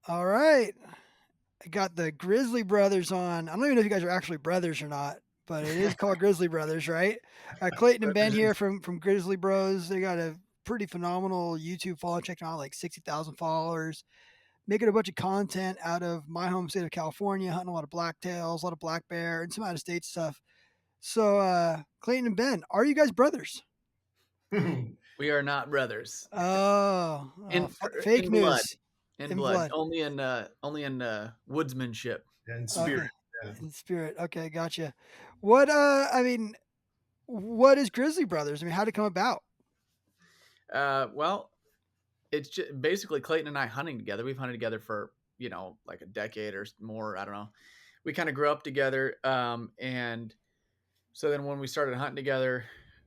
All right. I got the Grizzly Brothers on. I don't even know if you guys are actually brothers or not, but it is called Grizzly Brothers, right? Clayton and Ben here Represents. from Grizzly Bros. They got a pretty phenomenal YouTube follow. Checking out like 60,000 followers, making a bunch of content out of my home state of California, hunting a lot of blacktails, a lot of black bear, and some out of state stuff. So, Clayton and Ben, are you guys brothers? We are not brothers Oh, in fake in blood. news. In In blood, blood. only in woodsmanship. And Okay. spirit. Yeah. In spirit. Okay, gotcha. What I mean, what is Grizzly Brothers? I mean, how'd it come about? Well, it's just basically Clayton and I hunting together. We've hunted together for like a decade or more. I don't know. We kind of grew up together, and so then when we started hunting together,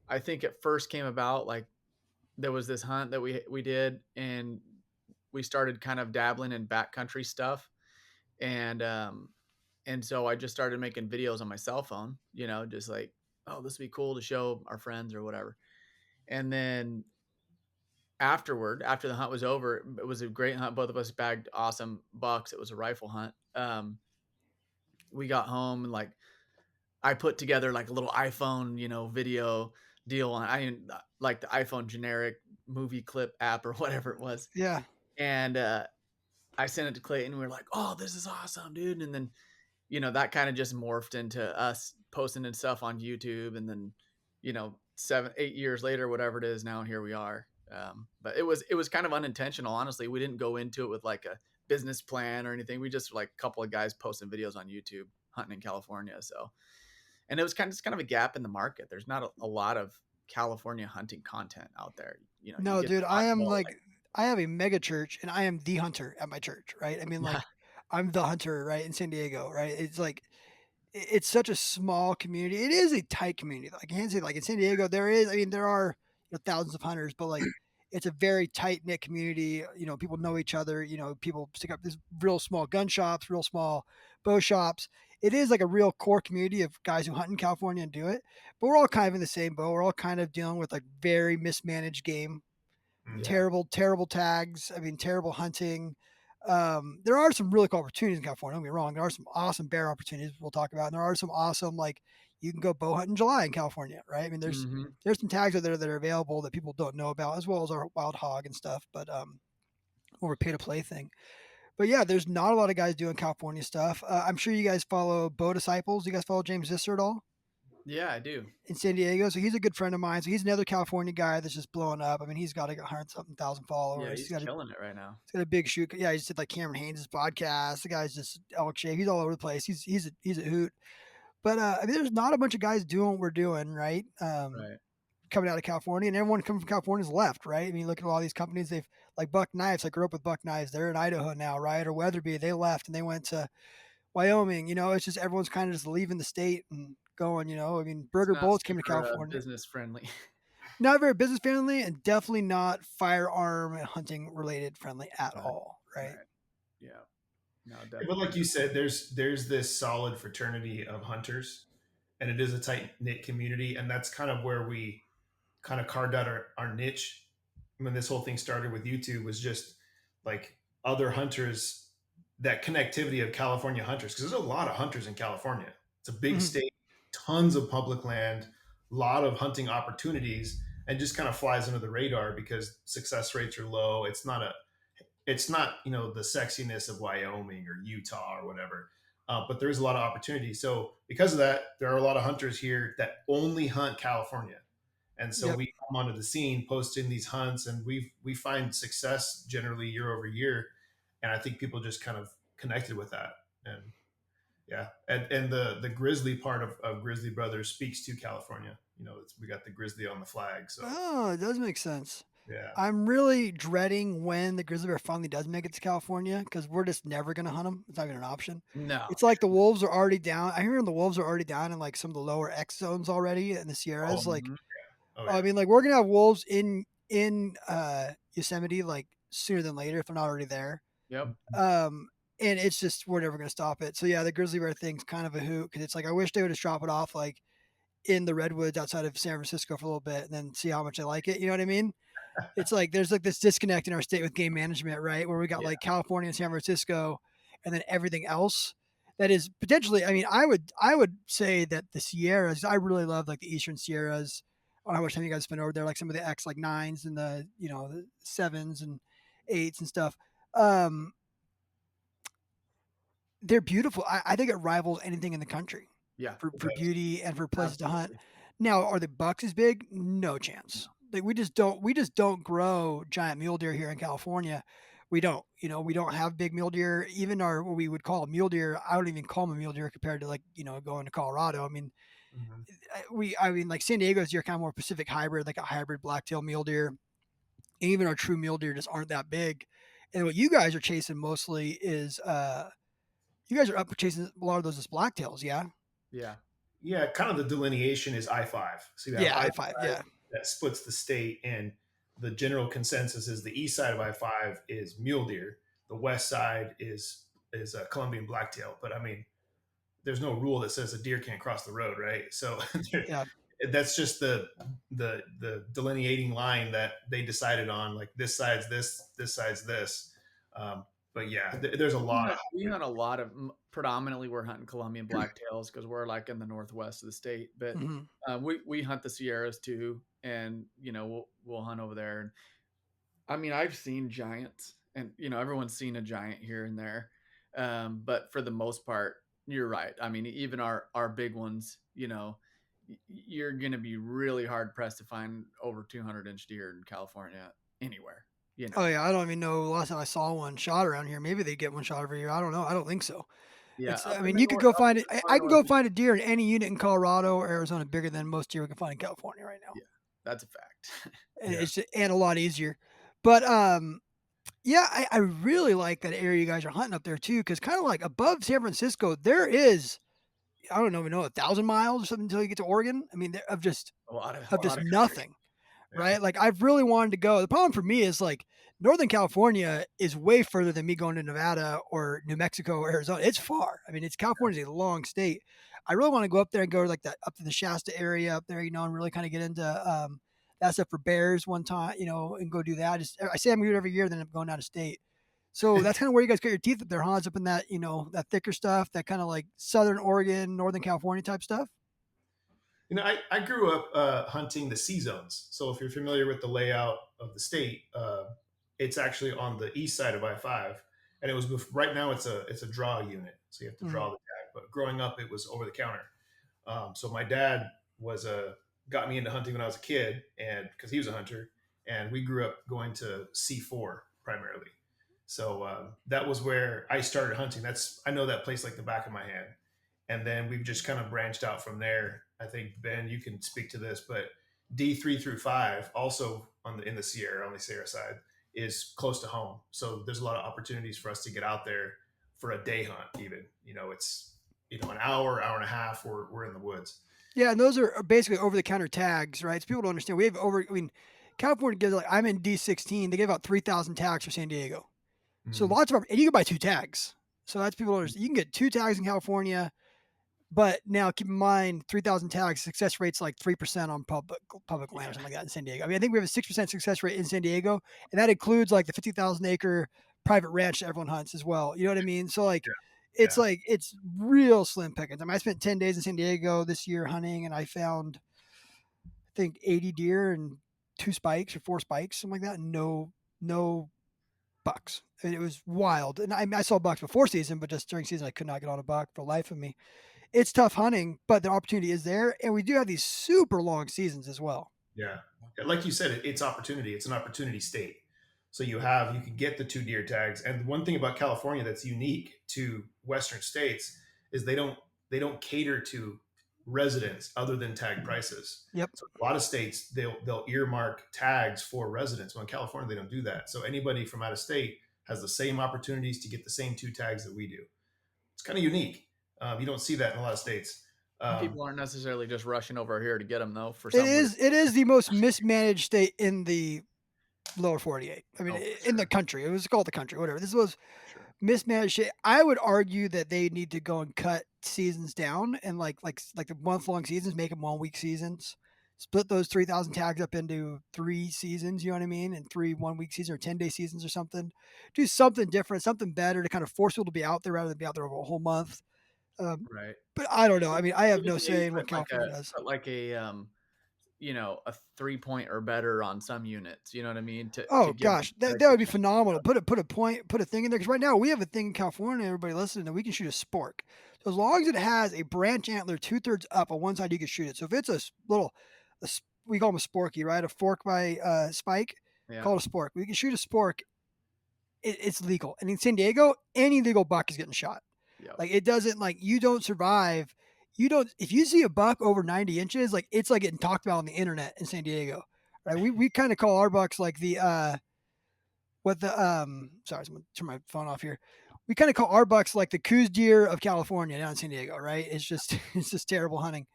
I think it first came about like there was this hunt that we did, and we started kind of dabbling in backcountry stuff, and so I just started making videos on my cell phone, just like, oh, this would be cool to show our friends or whatever. And then after the hunt was over, it was a great hunt. Both of us bagged awesome bucks. It was a rifle hunt. We got home and like I put together like a little iPhone, video deal on like the iPhone generic movie clip app or whatever it was. Yeah. And I sent it to Clayton. We were like, oh, this is awesome, dude. And then, that kind of just morphed into us posting and stuff on YouTube. And then, 7-8 years later, whatever it is now, here we are. But it was kind of unintentional. Honestly, we didn't go into it with like a business plan or anything. We just like a couple of guys posting videos on YouTube hunting in California. So, and it was kind of a gap in the market. There's not a lot of California hunting content out there. You No, get the dude, I am oddball, like, I have a mega church and I am the hunter at my church, right? I mean, like, I'm the hunter, right, in San Diego, right? It's like, it's such a small community. It is a tight community. Like, I can't say, like, in San Diego, I mean, there are thousands of hunters, but like, it's a very tight knit community. People know each other. People stick up this real small gun shops, real small bow shops. It is like a real core community of guys who hunt in California and do it. But we're all kind of in the same boat. We're all kind of dealing with like very mismanaged game, Mm. Yeah. terrible tags. I mean, terrible hunting. There are some really cool opportunities in California. Don't get me wrong. There are some awesome bear opportunities we'll talk about. And there are some awesome, like, you can go bow hunt in July in California, right? I mean, Mhm. there's some tags out there that are available that people don't know about, as well as our wild hog and stuff, but or a pay to play thing. But yeah, there's not a lot of guys doing California stuff. I'm sure you guys follow Bow Disciples. You guys follow James Visser at all Yeah, I do. in San Diego? So he's a good friend of mine. So he's another California guy that's just blowing up. I mean, he's got like 100-something thousand Yeah, followers. he's killing it right now. He's got a big shoot. Yeah, he just did like Cameron Haynes' podcast. The guy's just elk shape. He's all over the place. He's a hoot. But I mean, there's not a bunch of guys doing what we're doing, right? Right. Coming out of California, and everyone coming from California is left, right? I mean, you look at all these companies. They've like Buck Knives. I grew up with Buck Knives. They're in Idaho now, right? Or Weatherby. They left and they went to Wyoming. It's just everyone's kind of just leaving the state and going. I mean, It's Burger not Bullets came to super California. business friendly. Not very business friendly, and definitely not firearm hunting related friendly at Right. all, right? Right. Yeah. No, But definitely. like you said, there's this solid fraternity of hunters, and it is a tight knit community, and that's kind of where we kind of carved out our niche. When this whole thing started with YouTube, was just like other hunters, that connectivity of California hunters, because there's a lot of hunters in California. It's a big Mhm. state, tons of public land, a lot of hunting opportunities, and just kind of flies under the radar because success rates are low. It's not the sexiness of Wyoming or Utah or whatever, but there is a lot of opportunity. So because of that, there are a lot of hunters here that only hunt California, and so Yep. we come onto the scene posting these hunts, and we find success generally year over year, and I think people just kind of connected with that. And yeah, and the grizzly part of Grizzly Brothers speaks to California. We got the grizzly on the flag, so Oh, it does make sense. yeah. I'm really dreading when the grizzly bear finally does make it to California because we're just never going to hunt them. It's not even an option. No. It's like the wolves are already down. I hear the wolves are already down in like some of the lower X zones already in the Sierras. Oh, Like, oh I yeah. mean, like we're gonna have wolves in Yosemite like sooner than later if they're not already there. Yep. And it's just we're never gonna stop it. So yeah, the grizzly bear thing's kind of a hoot because it's like I wish they would just drop it off like in the redwoods outside of San Francisco for a little bit and then see how much they like it. You know what I mean? It's like there's like this disconnect in our state with game management, right? Where we got Yeah. like California and San Francisco, and then everything else that is potentially. I mean, I would say that the Sierras. I really love like the Eastern Sierras. I don't know how much time you guys spend over there, like some of the X like nines and the the sevens and eights and stuff. Um, they're beautiful. I think it rivals anything in the country Yeah. for beauty and for places to hunt. Absolutely. Now, are the bucks as big? No chance. Like we just don't grow giant mule deer here in California. We don't. We don't have big mule deer. Even our what we would call a mule deer, I don't even call them a mule deer compared to like going to Colorado. I mean, Mhm. I mean like San Diego's deer kind of more Pacific hybrid, like a hybrid blacktail mule deer. And even our true mule deer just aren't that big. And what you guys are chasing mostly is you guys are up for chasing a lot of those as blacktails, yeah? Yeah. Yeah, kind of the delineation is I-5. So you have Yeah, I-5 I-5, yeah. that splits the state, and the general consensus is the east side of I-5 is mule deer, the west side is a Colombian blacktail. But I mean, there's no rule that says a deer can't cross the road, right? So Yeah. that's just the delineating line that they decided on. Like this side's this side's this. Um, but yeah, there's a lot of We hunt a lot of predominantly we're hunting Colombian blacktails because we're like in the northwest of the state, but Mhm. we hunt the Sierras too, and we'll hunt over there. And I mean, I've seen giants, and everyone's seen a giant here and there, but for the most part, you're right. I mean, even our big ones, you're gonna be really hard pressed to find over 200-inch deer in California anywhere. You Oh, know, yeah, I don't even know the last time I saw one shot around here. Maybe they get one shot every year. I don't know. I don't think so. yeah, It's I up in mean, the you could north, go up find in it. the I far can go northeast. find a deer in any unit in Colorado or Arizona bigger than most deer we can find in California right now. Yeah, that's a fact. And yeah. it's and a lot easier. But yeah, I really like that area you guys are hunting up there too, because kind of like above San Francisco, there is I don't even know 1,000 miles or something until you get to Oregon. I mean, of just A lot of of just country. nothing. Yeah. Right? Like I've really wanted to go. The problem for me is like Northern California is way further than me going to Nevada or New Mexico or Arizona. It's far. I mean, it's California's a long state. I really want to go up there and go to like that up to the Shasta area up there, and really kind of get into that stuff for bears one time, and go do that. I say I'm gonna do it every year, then I'm going out of state. So that's kind of where you guys got your teeth up there, huh? It's up in that, that thicker stuff, that kind of like Southern Oregon, Northern California type stuff. I grew up hunting the C zones. So if you're familiar with the layout of the state, it's actually on the east side of I-5, and it was right now it's a draw unit, so you have to Mhm. draw the tag. But growing up, it was over the counter. So my dad got me into hunting when I was a kid, and because he was a hunter, and we grew up going to C4 primarily. So that was where I started hunting. I know that place like the back of my hand, and then we've just kind of branched out from there. I think Ben, you can speak to this, but D3 through 5, also in the Sierra, on the Sierra side, is close to home. So there's a lot of opportunities for us to get out there for a day hunt. Even it's an hour and a half. We're in the woods. Yeah, and those are basically over the counter tags, right? So people don't understand. We have I mean, California gives like I'm in D16. They give out 3,000 tags for San Diego. So Mhm. lots of and you can buy two tags. So that's people don't understand. You can get two tags in California, but now keep in mind 3,000 tags success rate's like 3% on public land or Yeah, something like that in San Diego. I mean, I think we have a 6% success rate in San Diego, and that includes like the 50,000 acre private ranch that everyone hunts as well. You know what I mean? So Yeah, it's yeah. like it's real slim pickings. I mean, I spent 10 days in San Diego this year hunting, and I found I think 80 deer and two spikes or four spikes, something like that. And no bucks. And it was wild. And I saw bucks before season, but just during season, I could not get on a buck for the life of me. It's tough hunting, but the opportunity is there. And we do have these super long seasons as well. Yeah. Like you said, it's opportunity. It's an opportunity state. So you can get the two deer tags. And one thing about California that's unique to Western states is they don't cater to residents other than tag prices. Yep. So a lot of states they'll earmark tags for residents. Well, in California they don't do that. So anybody from out of state has the same opportunities to get the same two tags that we do. It's kind of unique. You don't see that in a lot of states. Um, people aren't necessarily just rushing over here to get them though for It some weird. is it is the most mismanaged state in the lower 48. I mean, Oh, for in the sure, country. It was called the country, whatever. This was sure. mismanaged shit. I would argue that they need to go and cut seasons down and like the month long seasons, make them 1 week seasons split those 3,000 tags up into 3 seasons, you know what I mean? And 3 1 week seasons or 10-day seasons or something. Do something different, something better to kind of force people to be out there rather than be out there over a whole month. Um, Right. but I don't know. I mean, I have no Even maybe say in what California does. put like a a 3 point or better on some units. You know what I mean? To Oh give gosh, better that would be success. phenomenal. Put a thing in there because right now we have a thing in California. Everybody listening, that we can shoot a spork. So as long as it has a branch antler 2/3 up on one side, you can shoot it. So if it's we call them a sporky, right? A fork by spike, Yeah. call it a spork. We can shoot a spork. It's legal, and in San Diego, any legal buck is getting shot. Yep. Like it doesn't like you don't survive. You don't if you see a buck over 90 inches, like it's like getting talked about on the internet in San Diego. Right. We kind of call our bucks like the what the sorry, I'm gonna turn my phone off here. We kind of call our bucks like the coos deer of California down in San Diego, right? It's just it's just terrible hunting.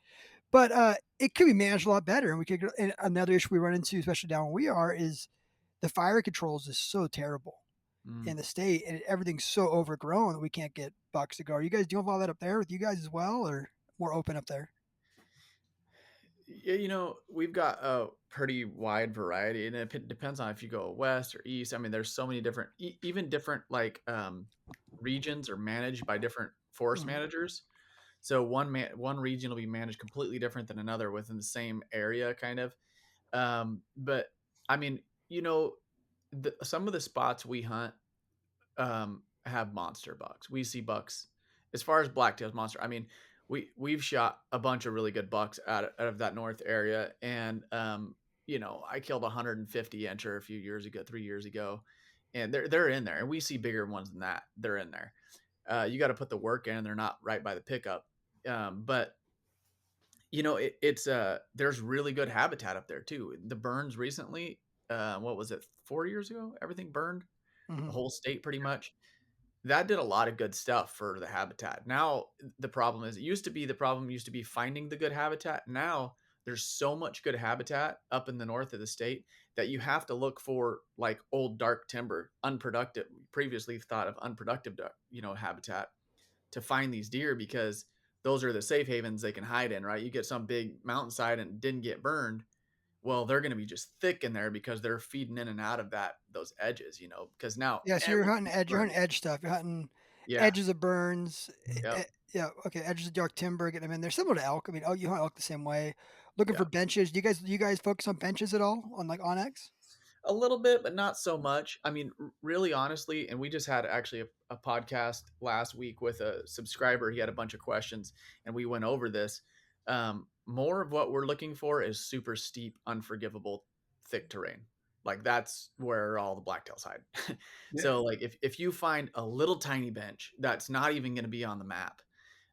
But it could be managed a lot better. And we could and another issue we run into, especially down where we are, is the fire controls is so terrible Mm. in the state and everything's so overgrown that we can't get bucks to go. Are you guys doing all that up there with you guys as well, or more open up there? Yeah, we've got a pretty wide variety, and it depends on if you go west or east. I mean, there's so many different, even different like regions are managed by different forest Mhm. managers. So one region will be managed completely different than another within the same area, kind of. But I mean, some of the spots we hunt have monster bucks. We see bucks as far as blacktails monster. I mean, we've shot a bunch of really good bucks out of that north area, and I killed a 150 incher a few years ago, 3 years ago, and they're in there, and we see bigger ones than that. They're in there. You got to put the work in. They're not right by the pickup, but it's there's really good habitat up there too. The burns recently, what was it, 4 years ago? Everything burned, the Mhm. whole state pretty much. That did a lot of good stuff for the habitat. Now the problem is, the problem used to be finding the good habitat. Now there's so much good habitat up in the north of the state that you have to look for like old dark timber, unproductive, previously thought of unproductive, habitat to find these deer, because those are the safe havens they can hide in, right? You get some big mountainside and didn't get burned. Well, they're going to be just thick in there because they're feeding in and out of those edges, because now Yeah, so everything's you're burning. hunting edge stuff. You're hunting Yeah. edges of burns. Yep. Yeah, okay, edges of dark timber, getting them in there. Similar to elk. I mean, oh, you hunt elk the same way. Looking for Yeah. benches. Do you guys focus on benches at all on like Onyx? A little bit, but not so much. I mean, really honestly, and we just had actually a podcast last week with a subscriber. He had a bunch of questions and we went over this. More of what we're looking for is super steep, unforgivable, thick terrain. Like that's where all the blacktails hide. Yeah. So like if you find a little tiny bench that's not even going to be on the map,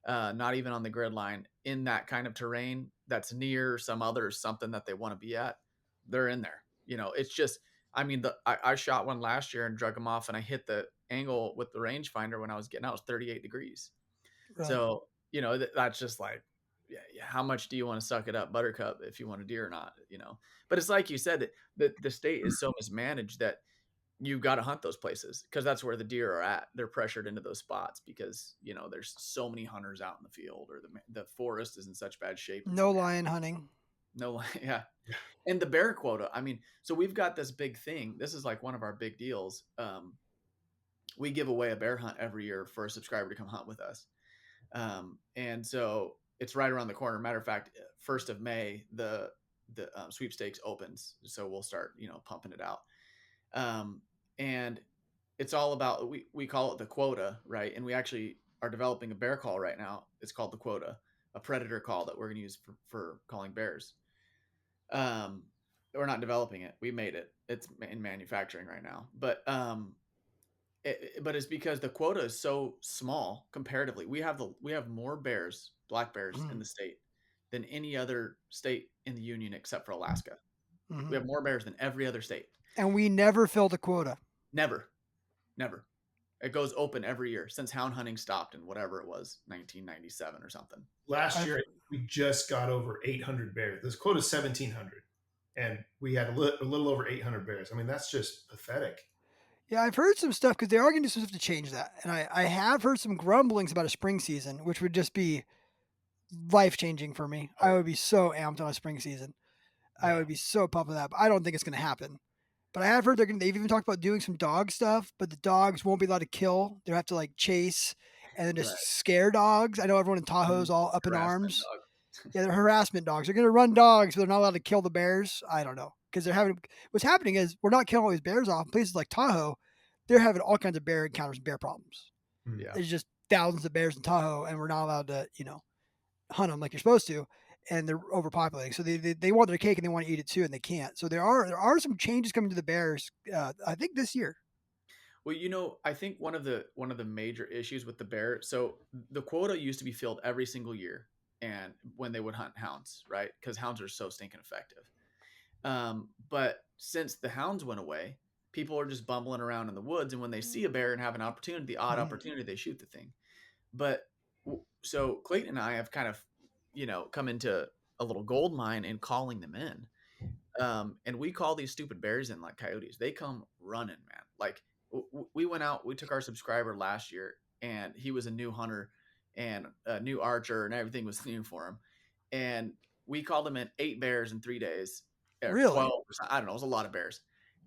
not even on the grid line, in that kind of terrain that's near some other something that they want to be at, they're in there. It's just, I mean, I shot one last year and drug them off, and I hit the angle with the rangefinder when I was getting out, it was 38 degrees. Right. So, that's just like, yeah, how much do you want to suck it up, buttercup, if you want a deer or not? But it's like you said, the state is so mismanaged that you've got to hunt those places because that's where the deer are at. They're pressured into those spots because, there's so many hunters out in the field, or the forest is in such bad shape in No some lion hunting. no, yeah. And the bear quota. I mean, so we've got this big thing. This is like one of our big deals. We give away a bear hunt every year for a subscriber to come hunt with us. And so it's right around the corner. Matter of fact, 1st of May, the sweepstakes opens. So we'll start, pumping it out. And it's all about, we call it the quota, right? And we actually are developing a bear call right now. It's called the quota, a predator call that we're going to use for calling bears. We're not developing it. We made it. It's in manufacturing right now. But it's because the quota is so small comparatively. We have more bears, black bears, in Mhm. the state than any other state in the union except for Alaska. We Mhm. have more bears than every other state. And we never filled a quota. Never, never. It goes open every year since hound hunting stopped in whatever it was, 1997 or something. Last I've year we just got over 800 bears. This quota is 1,700, and we had a little over 800 bears. I mean, that's just pathetic. Yeah, I've heard some stuff because they are going to do some stuff to change that, and I have heard some grumblings about a spring season, which would just be life changing for me. I Oh, would be so amped on a spring season. I Yeah. would be so pumped with that. But I don't think it's going to happen. But I have heard they've even talked about doing some dog stuff, but the dogs won't be allowed to kill. They have to like chase and then Right. just scare dogs. I know everyone in Tahoe's Mhm. all up in Harassment arms. dog. Yeah, they're harassment dogs. They're going to run dogs, but they're not allowed to kill the bears. I don't know because they're having. What's happening is we're not killing all these bears off. Places like Tahoe, they're having all kinds of bear encounters and bear problems. Mm. Yeah. There's just thousands of bears in Tahoe, and we're not allowed to, hunt them like you're supposed to, and they're overpopulating. So they want their cake and they want to eat it too, and they can't. So there are some changes coming to the bears. I think this year. Well, I think one of the major issues with the bear, so the quota used to be filled every single year, and when they would hunt hounds, right? Because hounds are so stinking effective. But since the hounds went away, people are just bumbling around in the woods, and when they see a bear and have an opportunity, the odd opportunity, they shoot the thing. But so Clayton and I have kind of, come into a little gold mine in calling them in. And we call these stupid bears in like coyotes. They come running, man. Like we went out, we took our subscriber last year, and he was a new hunter and a new archer, and everything was new for him. And we called him in 8 bears in 3 days, or Really? 12. I don't know. It was a lot of bears.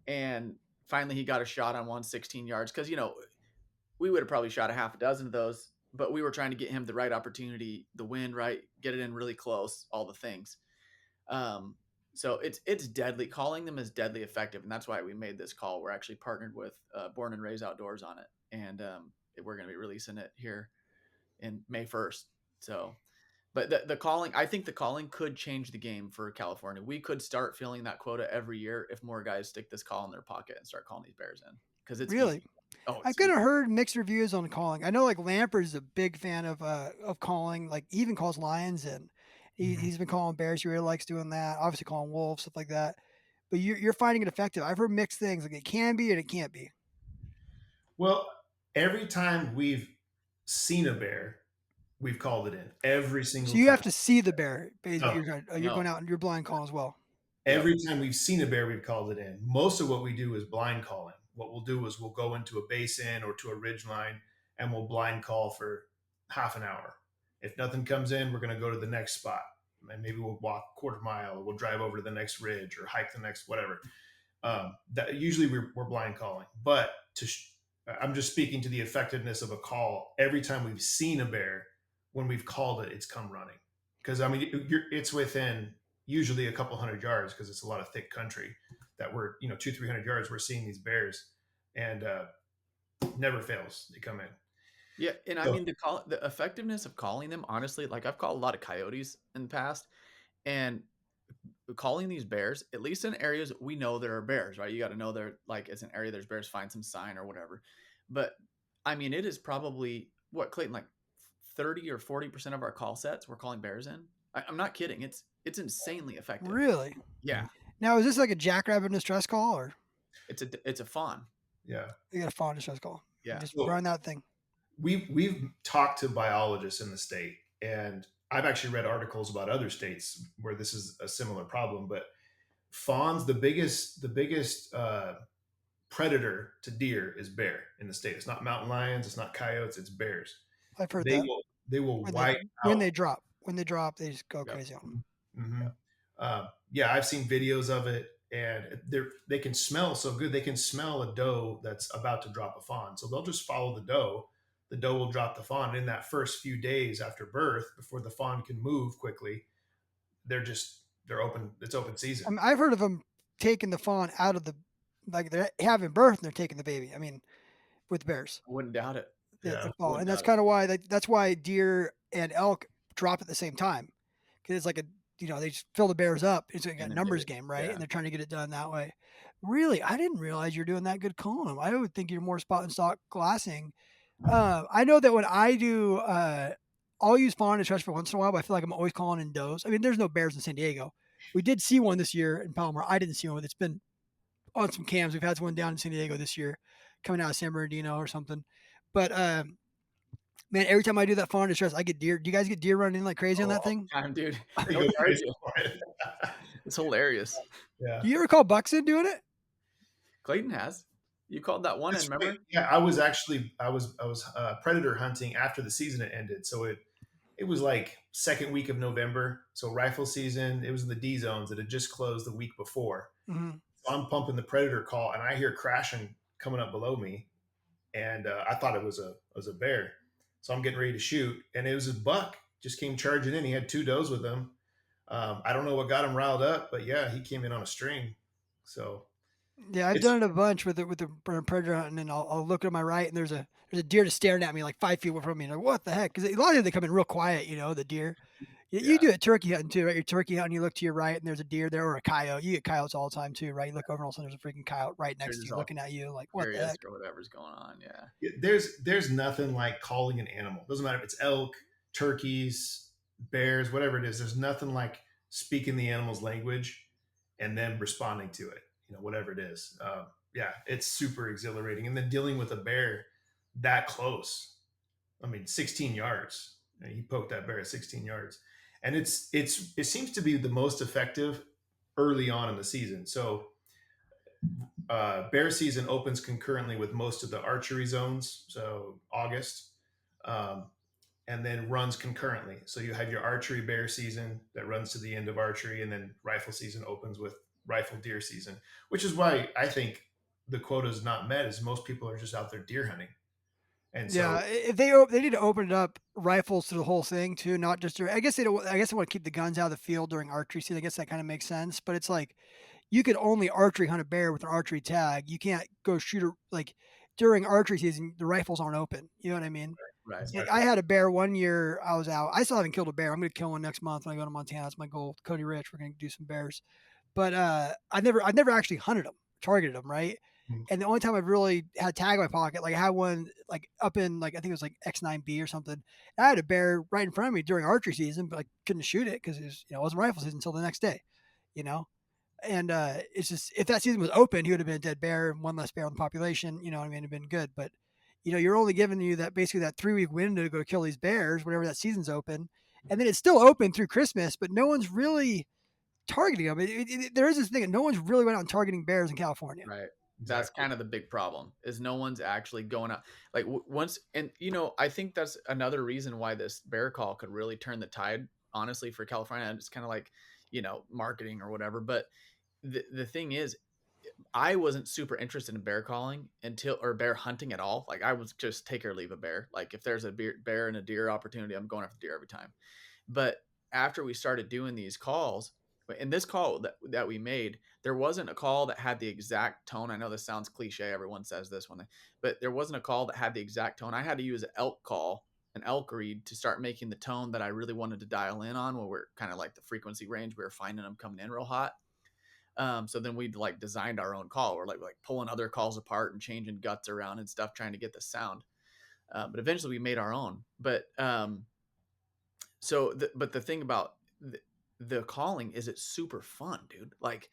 And finally, he got a shot on one 16 yards because we would have probably shot a half a dozen of those, but we were trying to get him the right opportunity, the wind right, get it in really close, all the things. So it's deadly. Calling them is deadly effective, and that's why we made this call. We're actually partnered with Born and Raised Outdoors on it, and we're going to be releasing it here in May 1st. So, but the calling, I think the calling could change the game for California. We could start filling that quota every year if more guys stick this call in their pocket and start calling these bears in because it's Really? easy. Oh, I've it's kind easy. of heard mixed reviews on calling. I know like Lampert is a big fan of calling. Like he even calls lions in. He's been calling bears. He really likes doing that. Obviously calling wolves, stuff like that. But you're finding it effective. I've heard mixed things. Like it can be and it can't be. Well, every time we've seen a bear, we've called it in. Every So single you time. have to see the bear. Is what No, you're going No. out and you're blind calling as well. every time we've seen a bear, we've called it in. Most of what we do is blind calling. What we'll do is we'll go into a basin or to a ridge line and we'll blind call for half an hour. If nothing comes in, we're going to go to the next spot. And maybe we'll walk a quarter mile, or we'll drive over to the next ridge or hike the next whatever. That usually we're blind calling, but I'm just speaking to the effectiveness of a call. Every time we've seen a bear, when we've called it, it's come running. Because I mean, it's within usually a couple hundred yards because it's a lot of thick country that we're 200-300 yards. We're seeing these bears, and never fails. They come in. Yeah, and I So, mean the effectiveness of calling them, honestly, like I've called a lot of coyotes in the past, and calling these bears, at least in areas we know there are bears, right? You got to know they're like it's an area there's bears, find some sign or whatever. But I mean, it is probably what Clayton, like 30 or 40% of our call sets we're calling bears in. I'm not kidding. It's insanely effective. Really? Yeah, Now is this like a jackrabbit distress call or it's a fawn. yeah. you got a fawn distress call? Yeah. Just So run that thing. we've talked to biologists in the state, and I've actually read articles about other states where this is a similar problem. But fawns, the biggest predator to deer is bear in the state. It's not mountain lions, it's not coyotes, it's bears. I've heard They that. will they will When wipe when out. they drop. When they drop, they just go Yep. crazy on them. Mhm. Yep. Yeah, I've seen videos of it, and they can smell so good. They can smell a doe that's about to drop a fawn, so they'll just follow the doe. The doe will drop the fawn. In that first few days after birth, before the fawn can move quickly, they're open. It's open season. I've heard of them taking the fawn out of the like they're having birth and they're taking the baby. I mean, with bears. I wouldn't doubt it. Yeah. Fall. Wouldn't And that's doubt it. kind of why that's why deer and elk drop at the same time because it's like they just fill the bears up. It's like a Inundated. numbers game, right? Yeah. And they're trying to get it done that way. Really, I didn't realize you're doing that good calling them. I would think you're more spot and stock glassing. I know that when I do, I'll use fawn and stretch for once in a while, but I feel like I'm always calling in does. I mean, there's no bears in San Diego. We did see one this year in Palomar. I didn't see one. It's been on some cams. We've had one down in San Diego this year, coming out of San Bernardino or something. But man, every time I do that fawn distress, I get deer. Do you guys get deer running in like crazy on that thing? Time, dude. They They'll go charge crazy you. for it. It's hilarious. Yeah. Do you ever call bucks in doing it? Clayton has. You called that one in, That's remember? right. Yeah, I was predator hunting after the season had ended, so it it was like second week of November. So rifle season, it was in the D zones. It had just closed the week before. Mhm. So I'm pumping the predator call and I hear crashing coming up below me. And I thought it was a bear. So I'm getting ready to shoot. And it was a buck just came charging in. He had two does with him. I don't know what got him riled up, but yeah, he came in on a string. So Yeah, I've it's done it a bunch with the predator hunting, and I'll look to my right, and there's a deer just staring at me like 5 feet from me. Like, what the heck? Because a lot of them, they come in real quiet, the deer. You Yeah, do it turkey hunting too, right? You're turkey hunting, you look to your right, and there's a deer there or a coyote. You get coyotes all the time too, right? You look over, and all of a sudden there's a freaking coyote right they're next to just you, all looking at you, like, what the curious heck? or whatever's going on. Yeah. there's nothing like calling an animal. Doesn't matter if it's elk, turkeys, bears, whatever it is. There's nothing like speaking the animal's language and then responding to it. Whatever it is. Yeah, it's super exhilarating. And then dealing with a bear that close. I mean, 16 yards. He poked that bear at 16 yards, and it seems to be the most effective early on in the season. So bear season opens concurrently with most of the archery zones, so August, um, and then runs concurrently. So you have your archery bear season that runs to the end of archery, and then rifle season opens with rifle deer season, which is why I think the quota is not met, is most people are just out there deer hunting. And Yeah, so if they need to open it up rifles to the whole thing too, not just during. I guess they don't. I guess they want to keep the guns out of the field during archery season. I guess that kind of makes sense. But it's like you could only archery hunt a bear with an archery tag. You can't go shoot a like during archery season. The rifles aren't open. You know what I mean? Right. Like exactly. I had a bear one year. I was out. I still haven't killed a bear. I'm going to kill one next month when I go to Montana. That's my goal. Cody Rich. We're going to do some bears. But I never actually hunted them, targeted them, right? Mhm. And the only time I've really had tag in my pocket, like I had one like up in like I think it was like X9B or something. I had a bear right in front of me during archery season, but I couldn't shoot it because it wasn't rifle season until the next day, you know. And it's just if that season was open, he would have been a dead bear and one less bear on the population. You know what I mean? It'd been good, but you're only giving you that basically that 3 week window to go kill these bears whenever that season's open, and then it's still open through Christmas, but no one's really targeting them. There is this thing that no one's really went out and targeting bears in California. Right. That's Exactly. kind of the big problem is no one's actually going out like once and I think that's another reason why this bear call could really turn the tide honestly for California. It's kind of like, marketing or whatever, but the thing is I wasn't super interested in bear calling or bear hunting at all. Like I was just take or leave a bear. Like if there's a bear and a deer opportunity, I'm going after deer every time. But after we started doing these calls, in this call that we made, there wasn't a call that had the exact tone. I know this sounds cliche. Everyone says this one, but there wasn't a call that had the exact tone. I had to use an elk read to start making the tone that I really wanted to dial in on when we're kind of like the frequency range. We were finding them coming in real hot. So then we like designed our own call. We're like pulling other calls apart and changing guts around and stuff, trying to get the sound. But eventually we made our own. But but the thing about the calling is it's super fun, dude. Like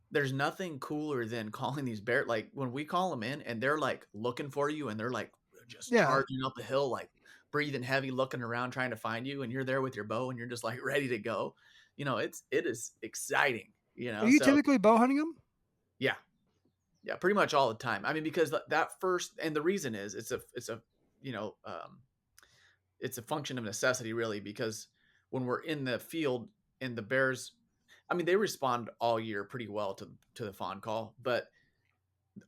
there's nothing cooler than calling these bear. Like when we call them in and they're like looking for you and they're like just Yeah. charging up the hill, like breathing heavy, looking around, trying to find you. And you're there with your bow and you're just like ready to go. It is exciting, Are you so typically bow hunting them? yeah. Yeah, pretty much all the time. I mean, because that first, and the reason is you know, um, it's a function of necessity, really, because when we're in the field and the bears, I mean, they respond all year pretty well to the fawn call, but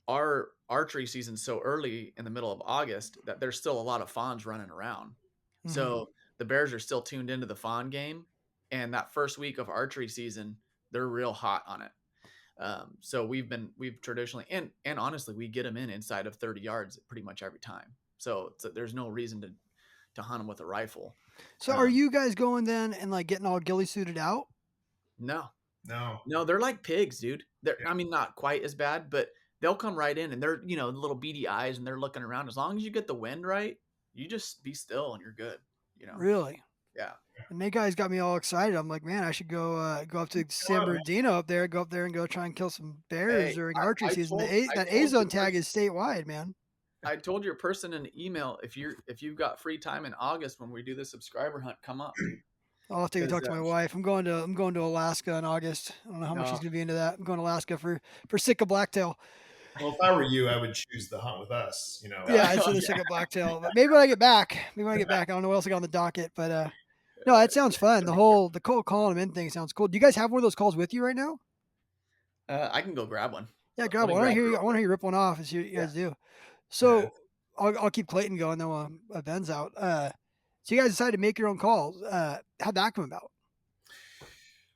our archery season's so early in the middle of August that there's still a lot of fawns running around. Mm-hmm. So the bears are still tuned into the fawn game, and that first week of archery season, they're real hot on it. So we've traditionally and honestly we get them in inside of 30 yards pretty much every time. So there's no reason to hunt them with a rifle. So are you guys going then and like getting all ghillie suited out? No, No. no, they're like pigs, dude. Yeah. I mean, not quite as bad, but they'll come right in and they're little beady eyes and they're looking around. As long as you get the wind right, you just be still and you're good. Really? Yeah. And they guys got me all excited. I'm like, man, I should go up to San Bernardino up there, go up there and go try and kill some bears Hey, during archery I season. told That I A told your zone tag is statewide, man. I told your person in the email if you've got free time in August when we do the subscriber hunt, come up, dude. I'll have to go 'Cause, talk to my wife. I'm going to Alaska in August. I don't know how much she's no, gonna be into that. I'm going to Alaska for Sitka blacktail. Well, if I were you, I would choose the hunt with us. Yeah, instead of Sitka blacktail. But maybe when I get back, I don't know what else I got on the docket, but No, that sounds fun. The cold calling them in thing sounds cool. Do you guys have one of those calls with you right now? I can go grab one. Yeah, Let grab me one. grab it real I want to quick. hear you rip one off and see what you Yeah. guys do. Yeah. So I'll keep Clayton going then while Ben's out. So you guys decided to make your own calls. How'd that come about?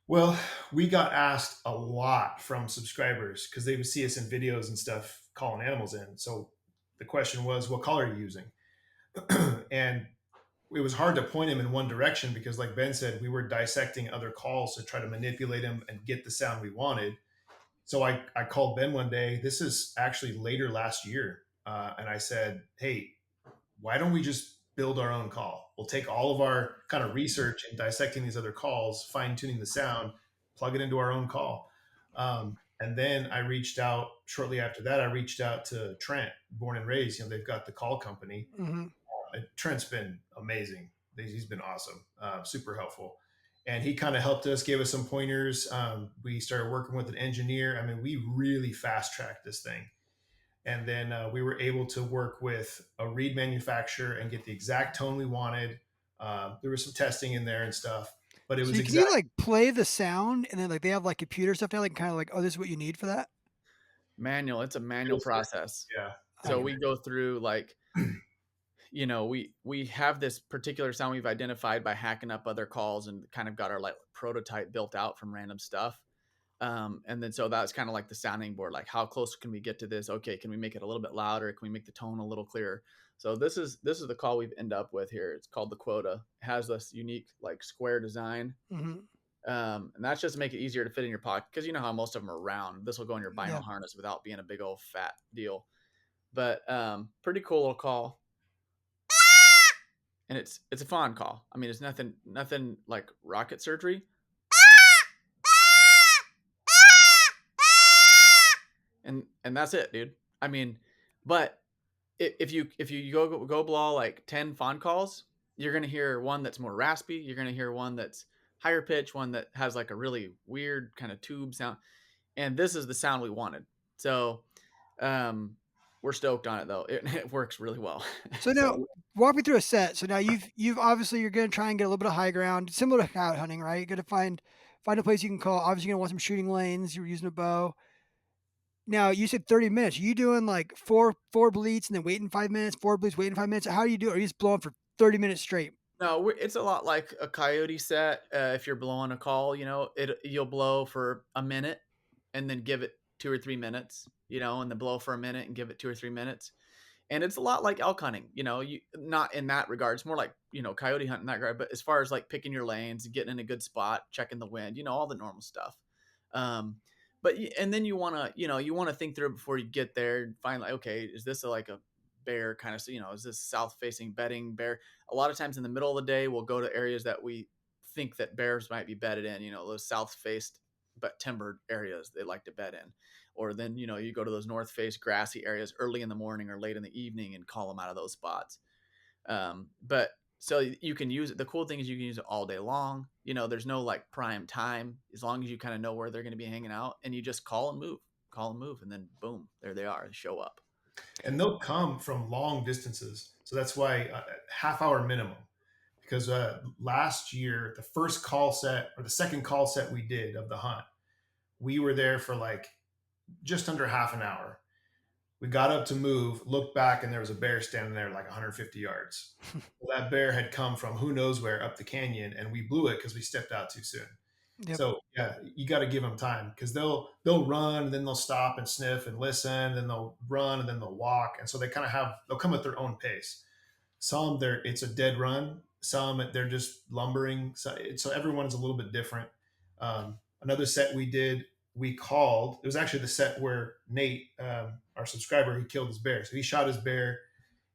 Well, we got asked a lot from subscribers because they would see us in videos and stuff calling animals in. So the question was, what call are you using? And it was hard to point him in one direction because, like Ben said, we were dissecting other calls to try to manipulate him and get the sound we wanted. So I called Ben one day. This is actually later last year. And I said, hey, why don't we just build our own call? We'll take all of our kind of research and dissecting these other calls, fine tuning the sound, plug it into our own call. And then I reached out shortly after that. I reached out to Trent, born and raised. You know, they've got the call company. Mm-hmm. Trent's been amazing. He's been awesome, super helpful. And he kind of helped us, gave us some pointers. We started working with an engineer. I mean, we really fast tracked this thing. And then we were able to work with a reed manufacturer and get the exact tone we wanted. There was some testing in there and stuff, but it So was can you exact. like play the sound and then like they have like computer stuff now, like kind of like, oh, this is what you need for that? Manual. It's a manual process. Yeah. So Okay. we go through like, we have this particular sound we've identified by hacking up other calls and kind of got our like prototype built out from random stuff. And then so that's kind of like the sounding board, like how close can we get to this? Okay, can we make it a little bit louder? Can we make the tone a little clearer? So this is the call we've end up with here. It's called the Quota. It has this unique like square design. Mm-hmm. And that's just to make it easier to fit in your pocket because you know how most of them are round. This will go in your Yeah. binaural harness without being a big old fat deal. But pretty cool little call. And it's a fawn call. I mean, it's nothing like rocket surgery. And that's it, dude. I mean, but if you go blow like 10 fawn calls, you're gonna hear one that's more raspy. You're gonna hear one that's higher pitch, one that has like a really weird kind of tube sound. And this is the sound we wanted. So we're stoked on it though. It works really well. So now So walk me through a set. So now you've obviously you're gonna try and get a little bit of high ground, similar to coyote hunting, right? You're gonna find a place you can call. Obviously, you're gonna want some shooting lanes. You're using a bow. Now you said 30 minutes. Are you doing like four bleats and then waiting 5 minutes, four bleats, waiting 5 minutes? How do you do it? Are you just blowing for 30 minutes straight? no, it's a lot like a coyote set. If you're blowing a call, you'll blow for a minute and then give it 2 or 3 minutes, and then blow for a minute and give it 2 or 3 minutes. And it's a lot like elk hunting, you not in that regard. It's more like, coyote hunting in that regard. But as far as like picking your lanes, getting in a good spot, checking the wind, all the normal stuff. Um, and then you want to think through it before you get there and find like, okay, is this like a bear kind of, is this south facing bedding bear? A lot of times in the middle of the day, we'll go to areas that we think that bears might be bedded in, those south faced but timbered areas they like to bed in. Or then, you go to those north face grassy areas early in the morning or late in the evening and call them out of those spots. But so you can use it. The cool thing is you can use it all day long. There's no like prime time as long as you kind of know where they're going to be hanging out and you just call and move. And then boom, there they are. They show up. And they'll come from long distances. So that's why half hour minimum. Because last year, the first call set or the second call set we did of the hunt, we were there for like just under half an hour. We got up to move, looked back, and there was a bear standing there like 150 yards. Well, that bear had come from who knows where up the canyon, and we blew it because we stepped out too soon. Yep. So yeah, you got to give them time because they'll run, and then they'll stop and sniff and listen, then they'll run, and then they'll walk, and so they'll come at their own pace. Some it's a dead run. Some they're just lumbering. So everyone's a little bit different. Another set we called. It was actually the set where Nate, our subscriber, he killed his bear. So he shot his bear,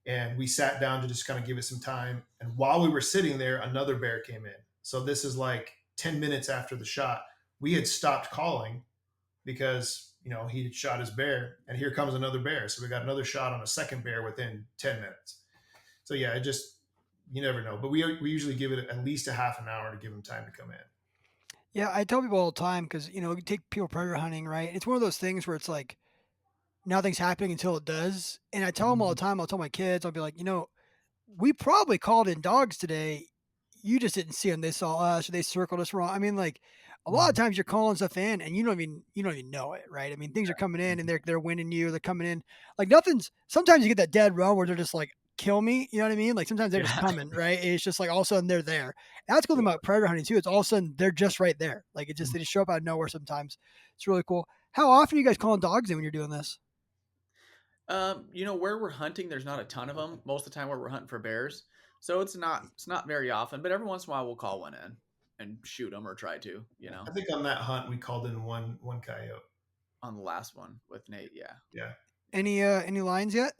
and we sat down to just kind of give it some time. And while we were sitting there, another bear came in. So this is like 10 minutes after the shot. We had stopped calling because he had shot his bear, and here comes another bear. So we got another shot on a second bear within 10 minutes. So yeah, you never know. But we usually give it at least a half an hour to give them time to come in. Yeah, I tell people all the time because you take people predator hunting, right? It's one of those things where it's like nothing's happening until it does. And I tell them all the time. I'll tell my kids. I'll be like, we probably called in dogs today. you just didn't see them. They saw us, or they circled us wrong. I mean, like a lot of Mhm. times you're calling stuff in and you don't even know it, right? I mean, things are coming in and they're winning you, they're coming in. Like nothing's sometimes you get that dead run where they're just like, kill me, you know what I mean? Like sometimes they're just Yeah. coming, right? And it's just like all of a sudden they're there. And that's cool thing Yeah. about predator hunting too. It's all of a sudden they're just right there. Like it just Mhm. they just show up out of nowhere sometimes. It's really cool. How often are you guys calling dogs in when you're doing this? Where we're hunting, there's not a ton of them. Most of the time, where we're hunting for bears, so it's not very often. But every once in a while, we'll call one in and shoot them or try to. I think on that hunt we called in one coyote. On the last one with Nate, yeah. Yeah. Any lines yet?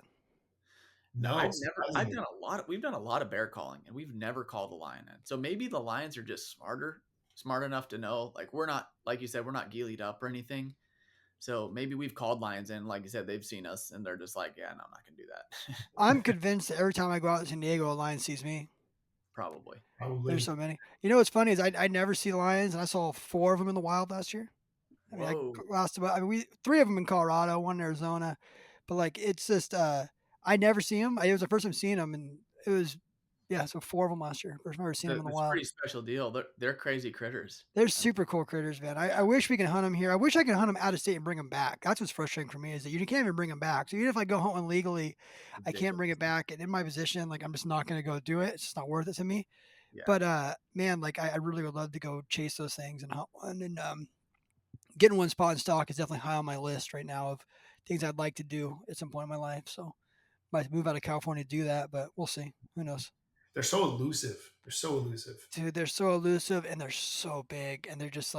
No, I've surprisingly. done a lot. We've done a lot of bear calling, and we've never called a lion in. So maybe the lions are just smart enough to know. Like we're not, like you said, we're not geelied up or anything. So maybe we've called lions in, like you said, they've seen us and they're just like, yeah, no, I'm not gonna do that. I'm convinced that every time I go out to San Diego, a lion sees me. Probably. There's Probably. so many. You know what's funny is I never see lions, and I saw 4 of them in the wild last year. I mean, Whoa. we 3 of them in Colorado, 1 in Arizona, but like it's just I never see them. It was the first time seeing them, and it was yeah, so 4 of them last year. First time ever seen them in the It's a wild. pretty special deal. They're crazy critters. They're I mean, super cool critters, man. I wish we could hunt them here. I wish I could hunt them out of state and bring them back. That's what's frustrating for me is that you can't even bring them back. So even if I go hunting legally, I can't bring ridiculous. it back. And in my position, like I'm just not going to go do it. It's just not worth it to me. Yeah. But man, like I really would love to go chase those things and hunt one. And getting one spot in stock is definitely high on my list right now of things I'd like to do at some point in my life. So might move out of California to do that, but we'll see. Who knows? They're so elusive. They're so elusive. Dude, they're so elusive and they're so big and they're just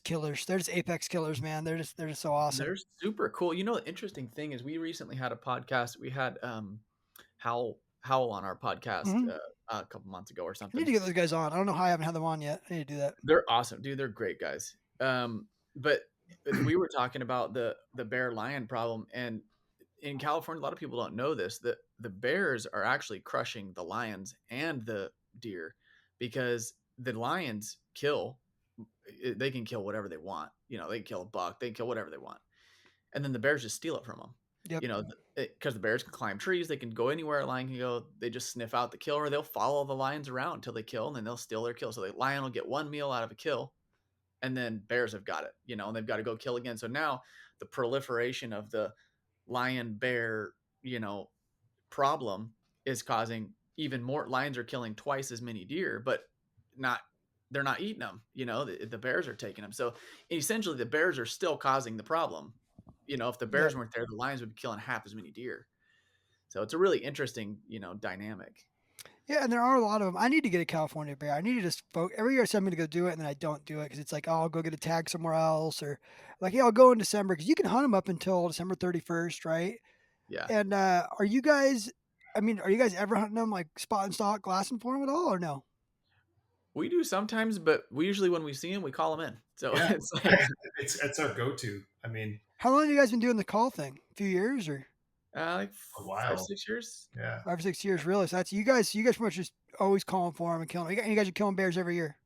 killers. They're just apex killers, man. They're just so awesome. They're super cool. The interesting thing is we recently had a podcast. We had Howell on our podcast Hmm. a couple months ago or I need something. to get those guys on. I don't know how I haven't had them on yet. I need to do that. They're awesome, dude. They're great guys. But we were talking about the bear lion problem, and in California, a lot of people don't know this, that the bears are actually crushing the lions and the deer because the lions they can kill whatever they want. They can kill a buck, they can kill whatever they want. And then the bears just steal it from them. Yep. Because the bears can climb trees, they can go anywhere a lion can go. They just sniff out the kill, or they'll follow the lions around until they kill, and then they'll steal their kill. So the lion will get one meal out of a kill, and then bears have got it, and they've got to go kill again. So now the proliferation of the lion bear, problem is causing even more. Lions are killing twice as many deer, but not they're not eating them. The bears are taking them. So essentially, the bears are still causing the problem. If the bears Yep. weren't there, the lions would be killing half as many deer. So it's a really interesting, dynamic. Yeah, and there are a lot of them. I need to get a California bear. I need to just every year I say I'm going to go do it, and then I don't do it because it's like, oh, I'll go get a tag somewhere else, or like, yeah, I'll go in December because you can hunt them up until December 31st, right? Yeah. And are you guys? I mean, are you guys ever hunting them like spot and stock, glassing for them at all, or no? We do sometimes, but we usually, when we see them, we call them in. So Yeah. it's like It's our go-to. I mean, How long have you guys been doing the call thing? A few years or like a 5, while. 6 years. Yeah. 5 or 6 years, really? So that's you guys. You guys pretty much just always calling for them and killing them. You guys are killing bears every year.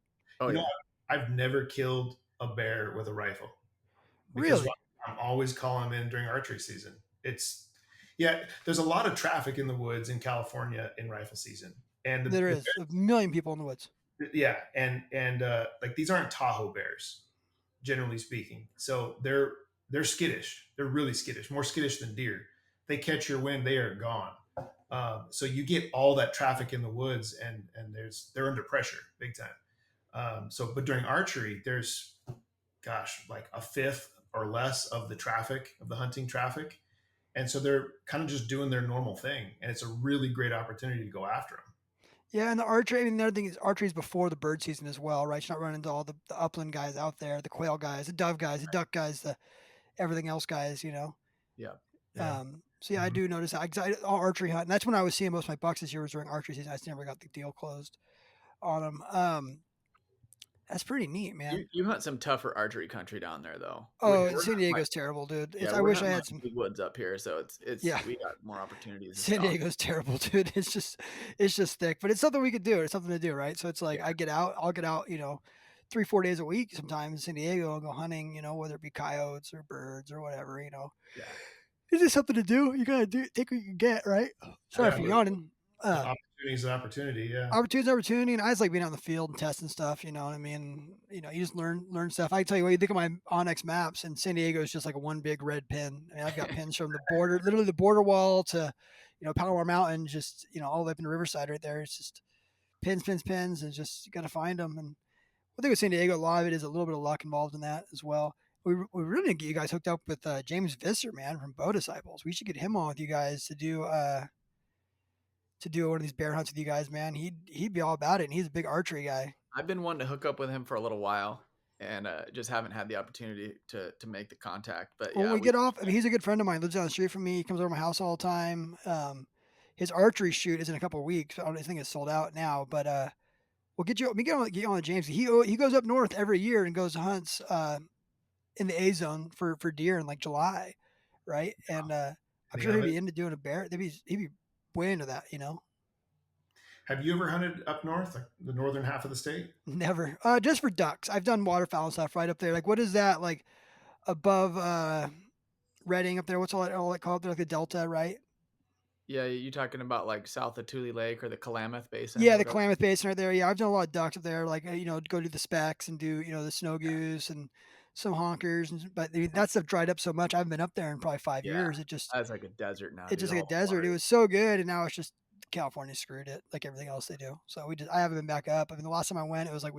Oh You know, yeah. I've never killed a bear with a rifle because Really? I'm always calling them in during archery season. Yeah, there's a lot of traffic in the woods in California in rifle season. And There is a million people in the woods. yeah, and like these aren't Tahoe bears, generally speaking. So they're skittish. They're really skittish, more skittish than deer. They catch your wind, they are gone. So you get all that traffic in the woods, and they're under pressure big time. But during archery, there's, gosh, like a fifth or less of the traffic of the hunting traffic, and so they're kind of just doing their normal thing, and it's a really great opportunity to go after them. Yeah, and the archery. I mean, the other thing is archery is before the bird season as well, right? You're not running into all the upland guys out there, the quail guys, the dove guys, the duck guys, the everything else guys. Yeah. Yeah. So yeah, I Mhm. do notice that. All archery hunt, and that's when I was seeing most of my bucks this year was during archery season. I just never got the deal closed on them. That's pretty neat, man. You hunt some tougher archery country down there, though. Oh, We're San hunting like Diego's terrible, dude. yeah, I we're wish I hunting had like some. big woods up here, so it's Yeah, we got more opportunities to San stalk. Diego's terrible, dude. It's just thick, but it's something we could do. It's something to do, right? So it's like Yeah. I'll get out, 3, 4 days a week sometimes in San Diego and go hunting, whether it be coyotes or birds or whatever. Yeah. It's just something to do. You gotta take what you can get, right? Sorry Yeah, for but yawning. the Uh, Opportunity's an opportunity. Yeah. opportunity, and I just like being out in the field and testing stuff. You know what I mean? You know, you just learn stuff. I tell you what, you think of my Onyx maps, and San Diego is just like a one big red pin. I mean, I've got pins from the border, literally the border wall to, Palomar Mountain, just all the way up in the Riverside right there. It's just pins, pins, pins, and just you got to find them. And I think with San Diego, a lot of it is a little bit of luck involved in that as well. We really need to get you guys hooked up with James Visser, man, from Bow Disciples. We should get him on with you guys to do one of these bear hunts with you guys, man. He'd be all about it, and he's a big archery guy. I've been wanting to hook up with him for a little while, and just haven't had the opportunity to make the contact. But When yeah, we get off, I mean, he's a good friend of mine. Lives down the street from me. He comes over to my house all the time. His archery shoot is in a couple of weeks. I don't think it's sold out now, but we'll get you. We get you on the James. He goes up north every year and goes hunts in the A zone for deer in like July, right? And I'm Any sure of he'd it? be into doing a bear. He'd be way into that, Have you ever hunted up north, like the northern half of the state? Never. Just for ducks. I've done waterfowl stuff right up there. Like, what is that like above Redding up there? What's all that called? They're like the Delta, right? yeah, you talking about like south of Tule Lake or the Klamath Basin Yeah, or the whatever? Klamath Basin right there. Yeah, I've done a lot of ducks up there. Like, go do the specks and do the snow goose and some honkers. But I mean, that stuff dried up so much. I haven't been up there in probably 5 years. Yeah, that's like a desert now, It's dude. just like a All the desert. It water. was so good, and now it's just California screwed it, like everything else they do. So I haven't been back up. I mean, the last time I went, it was like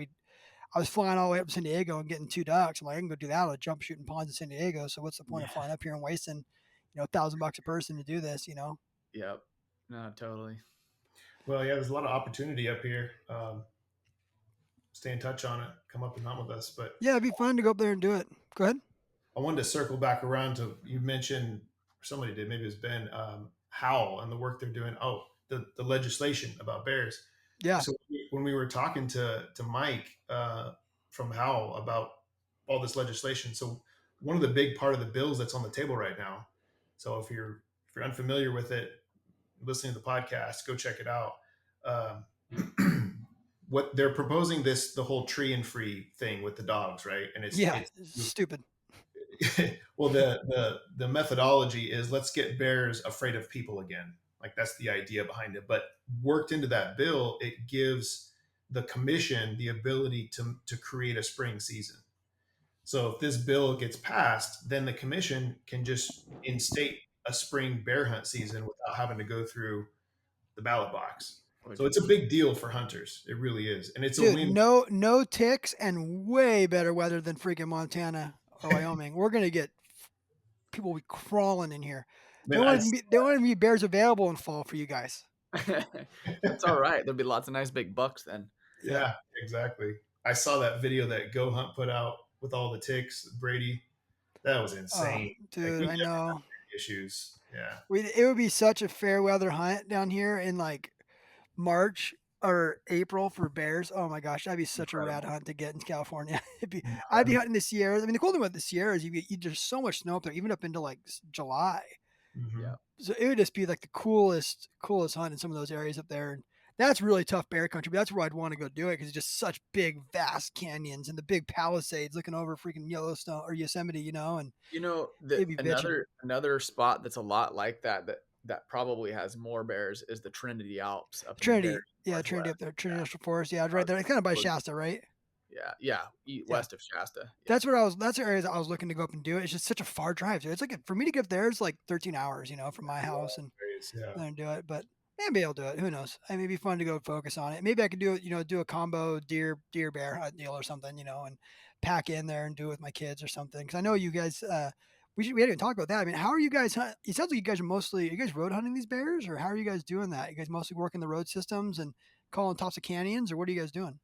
I was flying all the way up to San Diego and getting two ducks. I'm like, I can go do that. I'll jump shooting ponds in San Diego. So what's the point of Yeah. flying up here and wasting, $1,000 a person to do this? Yep. No, totally. Well, yeah, there's a lot of opportunity up here. Stay in touch on it. Come up and hunt with us. But Yeah, it'd be fun to go up there and do it. Go ahead. I wanted to circle back around to you mentioned somebody did, maybe it was Ben, Howell and the work they're doing. Oh, the legislation about bears. Yeah, So when we were talking to Mike from Howell about all this legislation, so one of the big part of the bills that's on the table right now. So if you're unfamiliar with it, listening to the podcast, go check it out. What they're proposing the whole tree and free thing with the dogs, right? And yeah, it's it's stupid. well, the methodology is let's get bears afraid of people again. Like that's the idea behind it. But worked into that bill, it gives the commission the ability to create a spring season. So if this bill gets passed, then the commission can just instate a spring bear hunt season without having to go through the ballot box. Which So it's a big deal for hunters. It really is, and it's a Dude, win. no ticks and way better weather than freaking Montana or Wyoming. We're gonna get people will be crawling in here. Man, I, There won't even be bears available in fall for you guys. that's all right. There'll be lots of nice big bucks then. Yeah. yeah, exactly. I saw that video that Go Hunt put out with all the ticks, Brady. That was Oh, insane. Like dude, we I never know. had issues. Yeah. It would be such a fair weather hunt down here in like March or April for bears. Oh my gosh, that'd be such a rad Incredible. hunt to get in California. I'd be Incredible. hunting the Sierras. I mean, the cool thing about the Sierras, there's so much snow up there, even up into like July. Mhm. Yeah. So it would just be like the coolest hunt in some of those areas up there. And that's really tough bear country. But that's where I'd want to go do it because it's just such big, vast canyons and the big Palisades looking over freaking Yellowstone or Yosemite, and You know, it'd be bitching. another spot that's a lot like that probably has more bears is the Trinity Alps up in the Trinity, very yeah, Trinity up northwest. there, Trinity Yeah. National Forest, yeah, right there. It's kind of by Shasta, right? Yeah, Yeah, west of Shasta. Yeah. that's the areas I was looking to go up and do it. It's just such a far drive, dude. It's like for me to get up there, it's like 13 hours, from my house and Yeah. then do it. But maybe I'll do it. Who knows? I mean, it'd be fun to go focus on it. Maybe I could do it, do a combo deer bear hunt deal or something, and pack in there and do it with my kids or something. Because I know you guys. We hadn't even talked about that. I mean, how are you guys? It sounds like you guys are you guys road hunting these bears, or how are you guys doing that? You guys mostly working the road systems and calling tops of canyons, or what are you guys doing?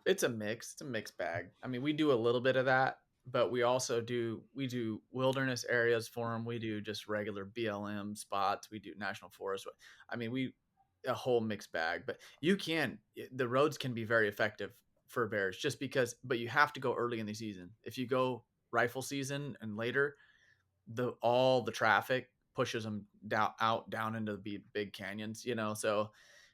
It's a mix. It's a mixed bag. I mean, we do a little bit of that, but we do wilderness areas for them. We do just regular BLM spots. We do national forest. I mean, we a whole mixed bag. But the roads can be very effective for bears just because. But you have to go early in the season. If you go rifle season and later, all the traffic pushes them down into the big canyons. So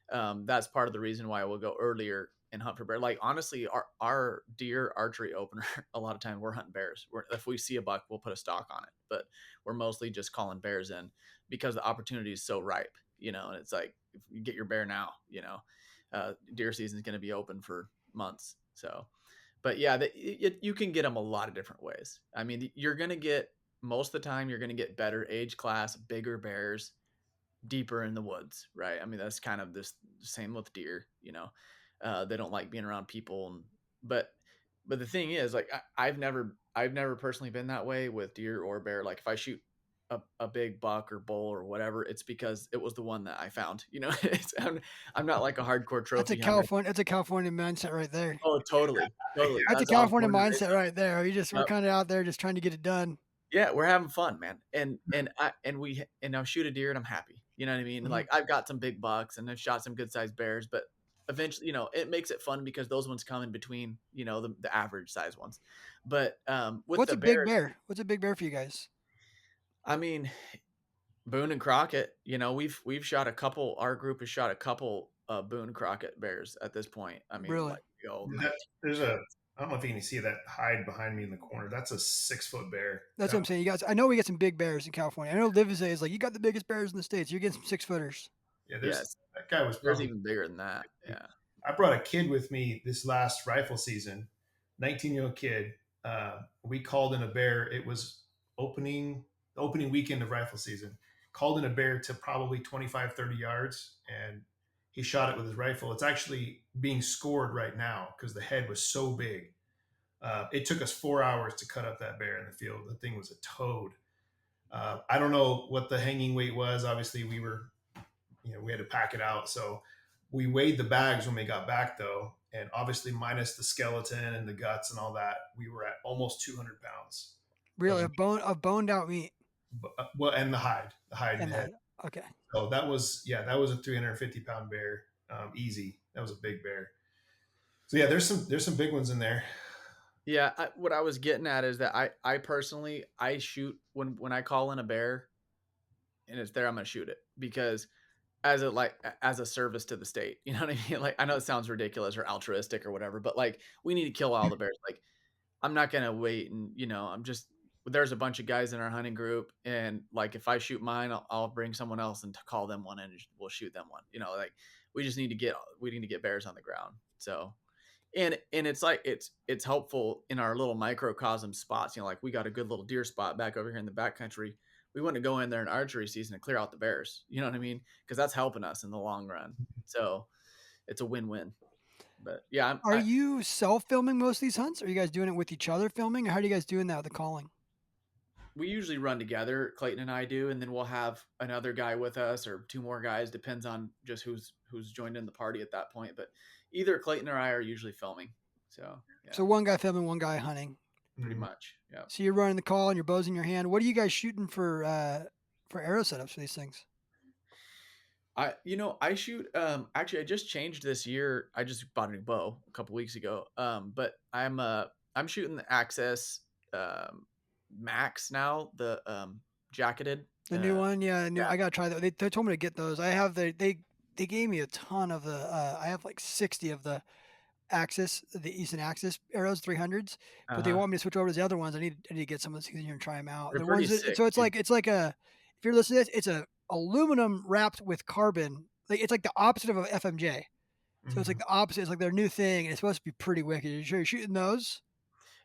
that's part of the reason why we'll go earlier and hunt for bear. Like honestly, our deer archery opener, a lot of time we're hunting bears. If we see a buck, we'll put a stalk on it, but we're mostly just calling bears in because the opportunity is so ripe, and it's like if you get your bear now, deer season is going to be open for months. So, but yeah, you can get them a lot of different ways. I mean, you're going to get, most of the time, you're going to get better age class, bigger bears deeper in the woods, right? I mean, that's kind of this same with deer, they don't like being around people. But the thing is, like, I've never personally been that way with deer or bear. Like if I shoot a big buck or bull or whatever, it's because it was the one that I found, I'm not like a hardcore That's a trophy hunter. California. That's a California mindset right there. Oh, totally. Totally. That's a That's, I was California born and raised mindset right there. We're up. kind of out there just trying to get it done. Yeah, we're having fun, man. And I'll shoot a deer and I'm happy. You know what I mean? Mhm. Like I've got some big bucks and I've shot some good sized bears, but eventually, it makes it fun because those ones come in between, the average size ones. But with What's the a big bears, bear? What's a big bear for you guys? I mean, Boone and Crockett, we've shot a couple. Our group has shot a couple Boone Crockett bears at this point. I mean, Really? like the old There's a, I don't know if you can see that hide behind me in the corner. That's a 6 foot bear. That's what I'm saying. You guys, I know we get some big bears in California. I know Livesay is like, you got the biggest bears in the States. You're getting some 6-footers. Yeah, yes, that guy was there's probably. even bigger than that. Yeah. I brought a kid with me this last rifle season, 19-year-old kid. We called in a bear. It was the opening weekend of rifle season. Called in a bear to probably 25, 30 yards, and he shot it with his rifle. It's actually being scored right now because the head was so big. It took us 4 hours to cut up that bear in the field. The thing was a toad. I don't know what the hanging weight was. Obviously, we had to pack it out. So we weighed the bags when we got back, though. And obviously, minus the skeleton and the guts and all that, we were at almost 200 pounds. Really, a boned out meat. Well, and the hide and the head. Okay. So that was a 350-pound bear. Easy. That was a big bear. So yeah, there's some big ones in there. Yeah, what I was getting at is that I personally shoot when I call in a bear and it's there, I'm gonna shoot it because as a service to the state, you know what I mean? Like I know it sounds ridiculous or altruistic or whatever, but like we need to kill all the bears. Like I'm not gonna wait and there's a bunch of guys in our hunting group and like if I shoot mine, I'll bring someone else and call them one and we'll shoot them one. Like we need to get bears on the ground. So. And it's like it's helpful in our little microcosm spots. Like we got a good little deer spot back over here in the backcountry. We want to go in there in archery season and clear out the bears. You know what I mean? Because that's helping us in the long run. So it's a win-win. But yeah, Are you self-filming most of these hunts? Are you guys doing it with each other filming? Or how are you guys doing that with the calling? We usually run together. Clayton and I do, and then we'll have another guy with us or two more guys. Depends on just who's joined in the party at that point. But either Clayton or I are usually filming. So yeah. So one guy filming, one guy hunting. Pretty much. Yeah. So you're running the call and your bow's in your hand. What are you guys shooting for arrow setups for these things? I shoot actually I just changed this year. I just bought a new bow a couple weeks ago. But I'm shooting the Access Max now, the jacketed. The new one, yeah, I gotta try that. They told me to get those. I have they gave me a ton of the I have like 60 of the Axis, the Easton Axis arrows, 300s, but they want me to switch over to the other ones. I need to get some of these in here and try them out. They're The pretty ones sick, so it's dude. like if you're listening to this, it's a aluminum wrapped with carbon. Like it's like the opposite of a FMJ. So it's like the opposite. It's like their new thing, and it's supposed to be pretty wicked. You sure you're shooting those?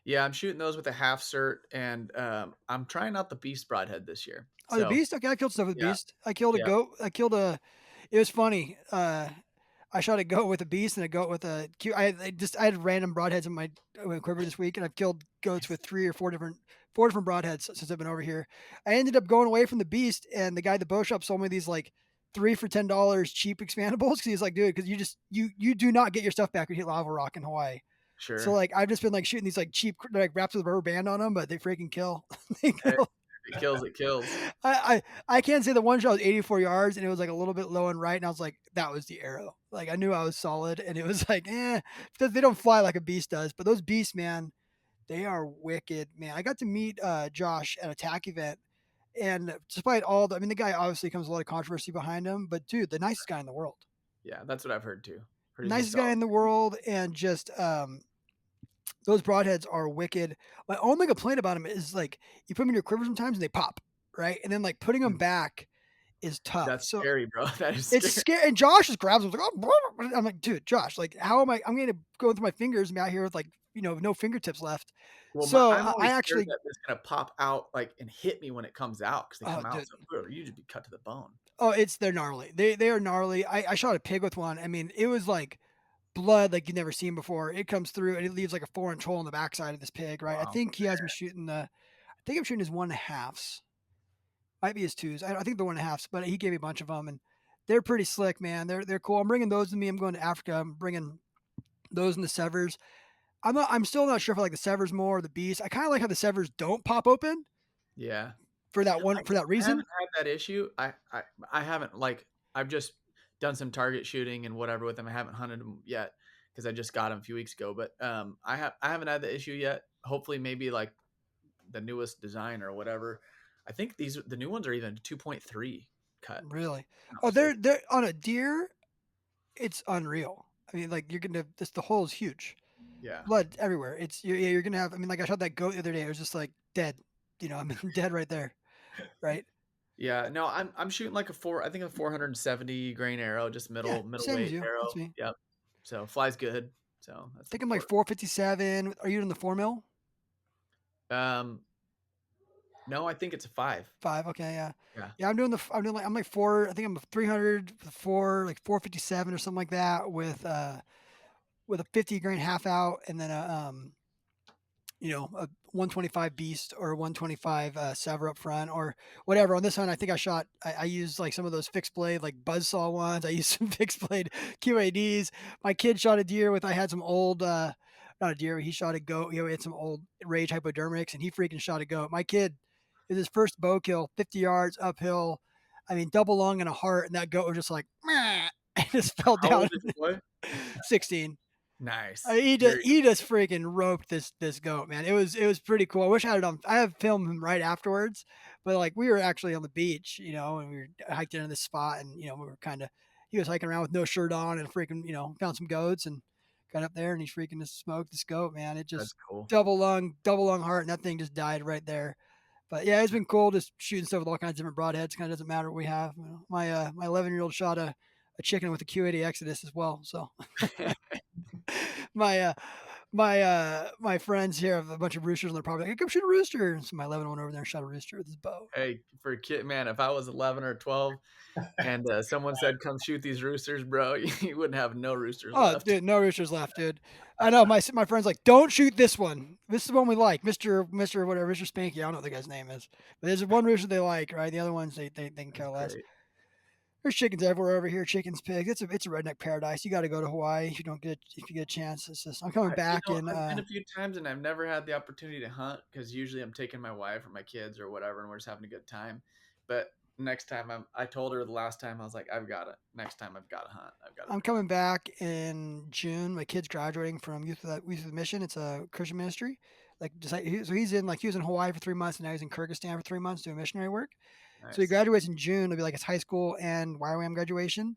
Yeah, I'm shooting those with a half cert, and I'm trying out the Beast broadhead this year. Oh, the Beast? Okay, I killed stuff with yeah. Beast. I killed a Yeah. goat. It was funny. I shot a goat with a Beast and a goat with a. I had random broadheads in my quiver this week, and I've killed goats with four different broadheads since I've been over here. I ended up going away from the Beast, and the guy at the bow shop sold me these like 3 for $10 cheap expandables because he's like, dude, because you do not get your stuff back when you hit lava rock in Hawaii. Sure. So like I've just been like shooting these like cheap like wraps with a rubber band on them, but they freaking kill. They kill. It kills. I can't say the one shot was 84 yards and it was like a little bit low and right, and I was like, that was the arrow. Like I knew I was solid, and it was like, because they don't fly like a Beast does. But those Beasts, man, they are wicked, man. I got to meet Josh at a TAC event, and despite all the guy obviously comes with a lot of controversy behind him, but dude, the nicest guy in the world. Yeah, that's what I've heard too. Nicest guy in the world, and just those broadheads are wicked. My only complaint about them is like you put them in your quiver sometimes and they pop, right? And then like putting them back is tough. That's So scary, bro. That is it's scary. scary. And Josh just grabs him like, oh, I'm like, dude, Josh, like, how am I? I'm going to go through my fingers and be out here with like, no fingertips left. Well, So I'm I always scared actually, that it's gonna pop out, like, and hit me when it comes out because they oh, come out dude, so quick, you just be cut to the bone. oh, they're gnarly. They are gnarly. I shot a pig with one. I mean, it was like blood like you've never seen before. It comes through and it leaves like a 4-inch hole in the backside of this pig, right? I Wow. think he has me shooting I think I'm shooting his 1.5s. Might be his twos. I think the 1.5s, but he gave me a bunch of them, and they're pretty slick, man. They're cool. I'm bringing those with me. I'm going to Africa. I'm bringing those and the severs. I'm still not sure if I like the severs more or the beast. I kind of like how the severs don't pop open Yeah. for that I reason. haven't had that issue. I haven't, like, I've just done some target shooting and whatever with them. I haven't hunted them yet because I just got them a few weeks ago, but, I haven't had the issue yet. Hopefully, maybe, like, the newest design or whatever. I think the new ones are even 2.3 cut, if Really. I'm not Oh, mistaken. they're on a deer. It's unreal. I mean, like you're gonna this the hole is huge. Yeah. Blood everywhere. You're gonna have. I mean, like I shot that goat the other day. It was just like dead. I mean, dead right there. Right. Yeah, no, I'm shooting like I think a 470 grain arrow, just Yeah. Same as middleweight you. That's arrow. me. Yep. So flies good. So I that's think I'm like important. 457. Are you in the 4 mil? Um, no, I think it's a 5. 5. Okay. Yeah. Yeah. Yeah. I'm doing like I'm like 4. I think I'm 300 4 like 457 or something like that with a 50 grain half out and then a 125 beast or 125 sever up front or whatever. On this one, I think I used like some of those fixed blade, like buzzsaw ones. I used some fixed blade QADs. My kid shot a deer I had some old, not a deer, he shot a goat. He had some old rage hypodermics and he freaking shot a goat. My kid is his first bow kill, 50 yards uphill. I mean, double lung and a heart. And that goat was just like, meh, and just fell How down. old is the boy? 16. Nice. He Very he just freaking roped this goat, man. It was pretty cool. I wish I had it on. I have filmed him right afterwards, but like we were actually on the beach, and we were hiked into this spot, and we were kind of. He was hiking around with no shirt on and freaking found some goats and got up there and he freaking just smoked this goat, man. It That's just cool. double lung heart, and that thing just died right there. But yeah, it's been cool just shooting stuff with all kinds of different broadheads. Kind of doesn't matter what we have. My 11-year-old shot a chicken with a Q80 Exodus as well. So my my friends here have a bunch of roosters and they're probably like, hey, come shoot a rooster. So my 11 went over there and shot a rooster with his bow. Hey, for a kid, man, if I was 11 or 12 and someone said, "Come shoot these roosters," bro, you wouldn't have no roosters Oh, left. dude, no roosters left, dude. I know my friend's like, don't shoot this one. This is the one we like, Mister whatever, Mister Spanky. I don't know what the guy's name is, but there's one rooster they like, right? The other ones they can That's care less. great. There's chickens everywhere over here. Chickens, pigs. It's a redneck paradise. You got to go to Hawaii if you get a chance. It's just I'm coming back in. I've been a few times and I've never had the opportunity to hunt because usually I'm taking my wife or my kids or whatever, and we're just having a good time. But next time, I told her the last time I was like, next time I've got to hunt. I've got to I'm bring. coming back in June. My kid's graduating from Youth of the Mission. It's a Christian ministry. So he was in Hawaii for 3 months and now he's in Kyrgyzstan for 3 months doing missionary work. So he Nice. graduates in June. It'll be like his high school and YWAM graduation.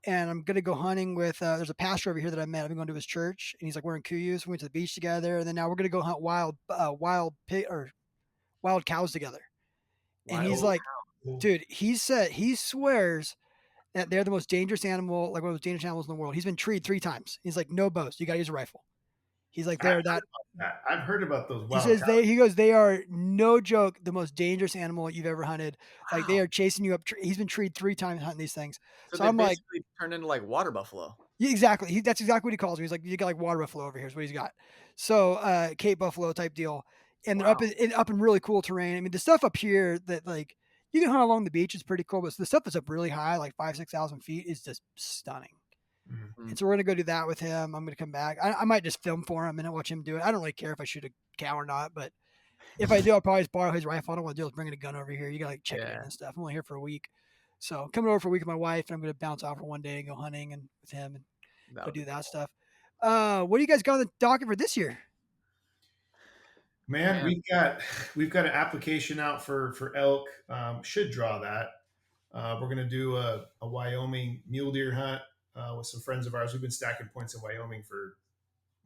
And I'm gonna go hunting with. There's a pastor over here that I met. I've been going to his church, and he's like wearing kuyus. We went to the beach together, and then now we're gonna go hunt wild pig or wild cows together. And he's Wild. like, dude, he swears that they're the most dangerous animal, like one of the most dangerous animals in the world. He's been treed 3 times. He's like, no boast. You got to use a rifle. He's like, they're that. I've heard about those He wild says cows. he goes, they are no joke, the most dangerous animal you've ever hunted. Like they Wow. are chasing you up. He's been treed 3 times hunting these things. So So they I'm like, basically turn into like water buffalo. yeah, exactly. That's exactly what he calls me. He's like, you got like water buffalo over here is what he's got. So Cape Buffalo type deal. And they're Wow. up in really cool terrain. I mean, the stuff up here that like you can hunt along the beach is pretty cool, but the stuff that's up really high, like 5,000 to 6,000 feet, is just stunning. Mhm. Mm. And so we're gonna go do that with him. I'm gonna come back. I might just film for him and watch him do it. I don't really care if I shoot a cow or not, but if I do, I'll probably just borrow his rifle. I don't want to do is bringing a gun over here. You gotta like check it in Yeah, and stuff. I'm only here for a week. So coming over for a week with my wife, and I'm gonna bounce out for one day and go hunting and with him and that go would do be that cool. stuff. What do you guys got on the docket for this year? Man, Man, we've got an application out for elk. Should draw that. We're gonna do a Wyoming mule deer hunt with some friends of ours. We've been stacking points in Wyoming for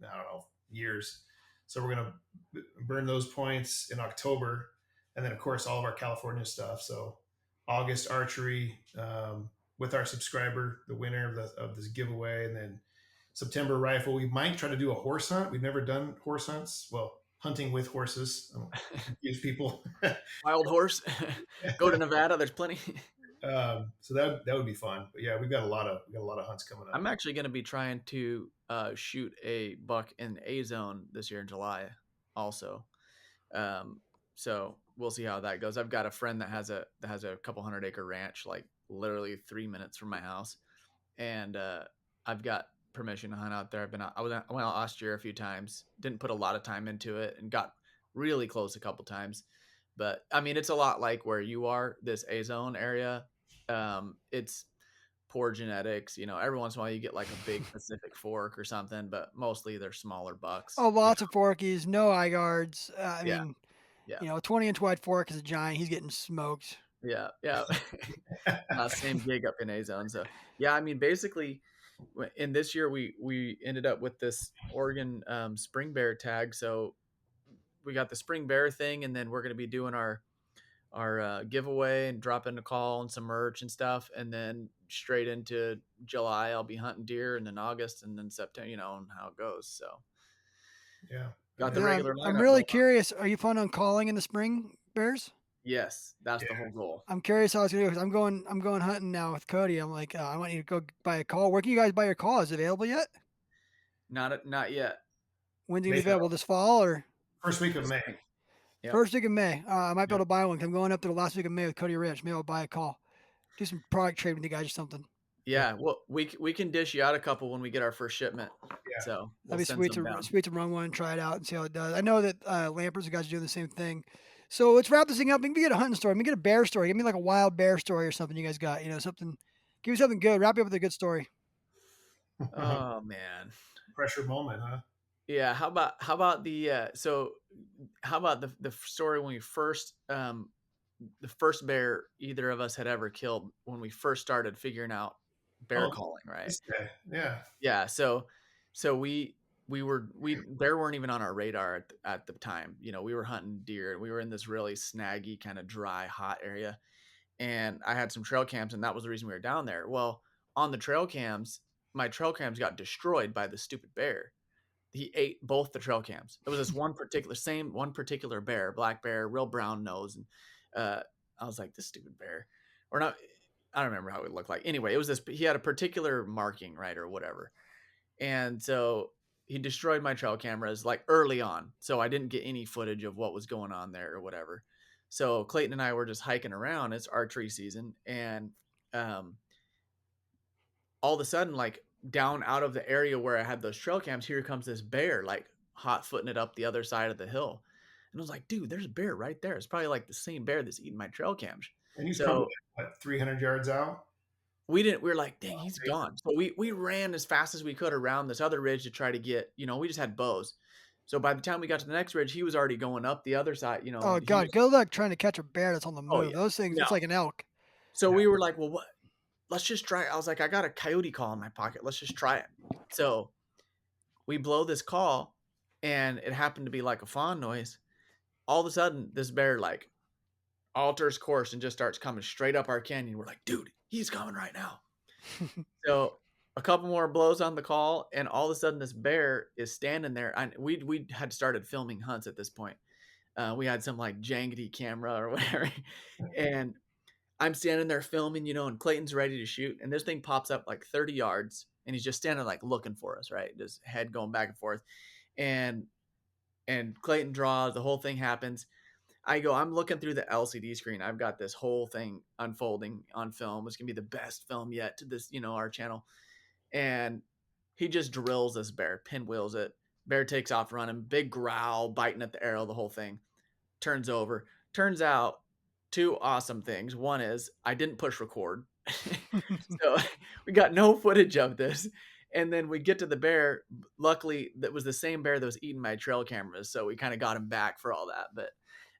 I don't know years, so we're gonna burn those points in October, and then of course all of our California stuff. So August archery with our subscriber, the winner of this giveaway, and then September rifle. We might try to do a horse hunt. We've never done horse hunts. Well, hunting with horses. I don't confuse people. Wild horse. Go to Nevada. There's plenty. So that would be fun. But yeah, we got a lot of hunts coming up. I'm actually going to be trying to shoot a buck in A zone this year in July, also. So we'll see how that goes. I've got a friend that has a couple 100-acre ranch, like literally 3 minutes from my house, and I've got permission to hunt out there. I went out last year a few times. Didn't put a lot of time into it, and got really close a couple times. But I mean, it's a lot like where you are, this A zone area. It's poor genetics. Every once in a while you get like a big Pacific fork or something, but mostly they're smaller bucks. Oh, lots of forkies, no eye guards. I Yeah, mean, yeah, 20-inch wide fork is a giant. He's getting smoked. yeah, yeah. Same gig up in A zone. So yeah, I mean, basically, in this year we ended up with this Oregon spring bear tag. So we got the spring bear thing, and then we're going to be doing our giveaway and dropping a call and some merch and stuff, and then straight into July I'll be hunting deer, and then August, and then September, and how it goes. So Yeah. got the Yeah, regular I'm lineup really going on. curious. Are you planning on calling in the spring bears? Yes, that's the Yeah. whole goal. I'm curious how it's gonna go, 'cause I'm going hunting now with Cody. I'm like, I want you to go buy a call. Where can you guys buy your call? Is it available yet? Not yet. When's it gonna be May available? This fall or First week of May. Yep. first week of May? I might be Yep. able to buy one. 'Cause I'm going up to the last week of May with Cody Rich. Maybe I'll buy a call. Do some product trade with you guys or something. Yeah, well, we can dish you out a couple when we get our first shipment. Yeah. So we'll That'd be send sweet some to down. sweet to run one and try it out and see how it does. I know that Lampers and guys are doing the same thing. So let's wrap this thing up. Maybe get a hunting story. Maybe get a bear story. Give me like a wild bear story or something you guys got. Something. Give me something good. Wrap it up with a good story. Oh man. Pressure moment, huh? Yeah, how about the story when we first the first bear either of us had ever killed when we first started figuring out bear Oh, calling, right? Yeah. Yeah, so bear weren't even on our radar at the time. We were hunting deer, and we were in this really snaggy, kind of dry, hot area. And I had some trail cams, and that was the reason we were down there. Well, on the trail cams, my trail cams got destroyed by the stupid bear. He ate both the trail cams. It was this one particular bear, black bear, real brown nose, and I was like, this stupid bear, or not. I don't remember how it looked like. Anyway, it was this. He had a particular marking, right, or whatever, and so he destroyed my trail cameras like early on. So I didn't get any footage of what was going on there or whatever. So Clayton and I were just hiking around. It's archery season, and all of a sudden, like down out of the area where I had those trail cams, here comes this bear, like hot footing it up the other side of the hill. And I was like, dude, there's a bear right there. It's probably like the same bear that's eating my trail cams. And he's So probably 300 yards out. we were like, dang, he's gone. So we ran as fast as we could around this other ridge to try to get, we just had bows. So by the time we got to the next ridge, he was already going up the other side, Oh God, good luck trying to catch a bear that's on the Oh move. yeah. Those things, No. it's like an elk. So we were like, well, what? Let's just try it. I was like, I got a coyote call in my pocket. Let's just try it. So we blow this call, and it happened to be like a fawn noise. All of a sudden, this bear like alters course and just starts coming straight up our canyon. We're like, dude, he's coming right now. So a couple more blows on the call, and all of a sudden, this bear is standing there. And we had started filming hunts at this point. We had some like jangety camera or whatever, and I'm standing there filming, and Clayton's ready to shoot, and this thing pops up like 30 yards, and he's just standing like looking for us, right? Just head going back and forth, and Clayton draws. The whole thing happens. I'm looking through the LCD screen. I've got this whole thing unfolding on film. It's gonna be the best film yet to this, our channel. And he just drills this bear, pinwheels it. Bear takes off running, big growl, biting at the arrow, the whole thing. Turns over. Turns out two awesome things. One is I didn't push record. So we got no footage of this. And then we get to the bear. Luckily, that was the same bear that was eating my trail cameras. So we kind of got him back for all that. But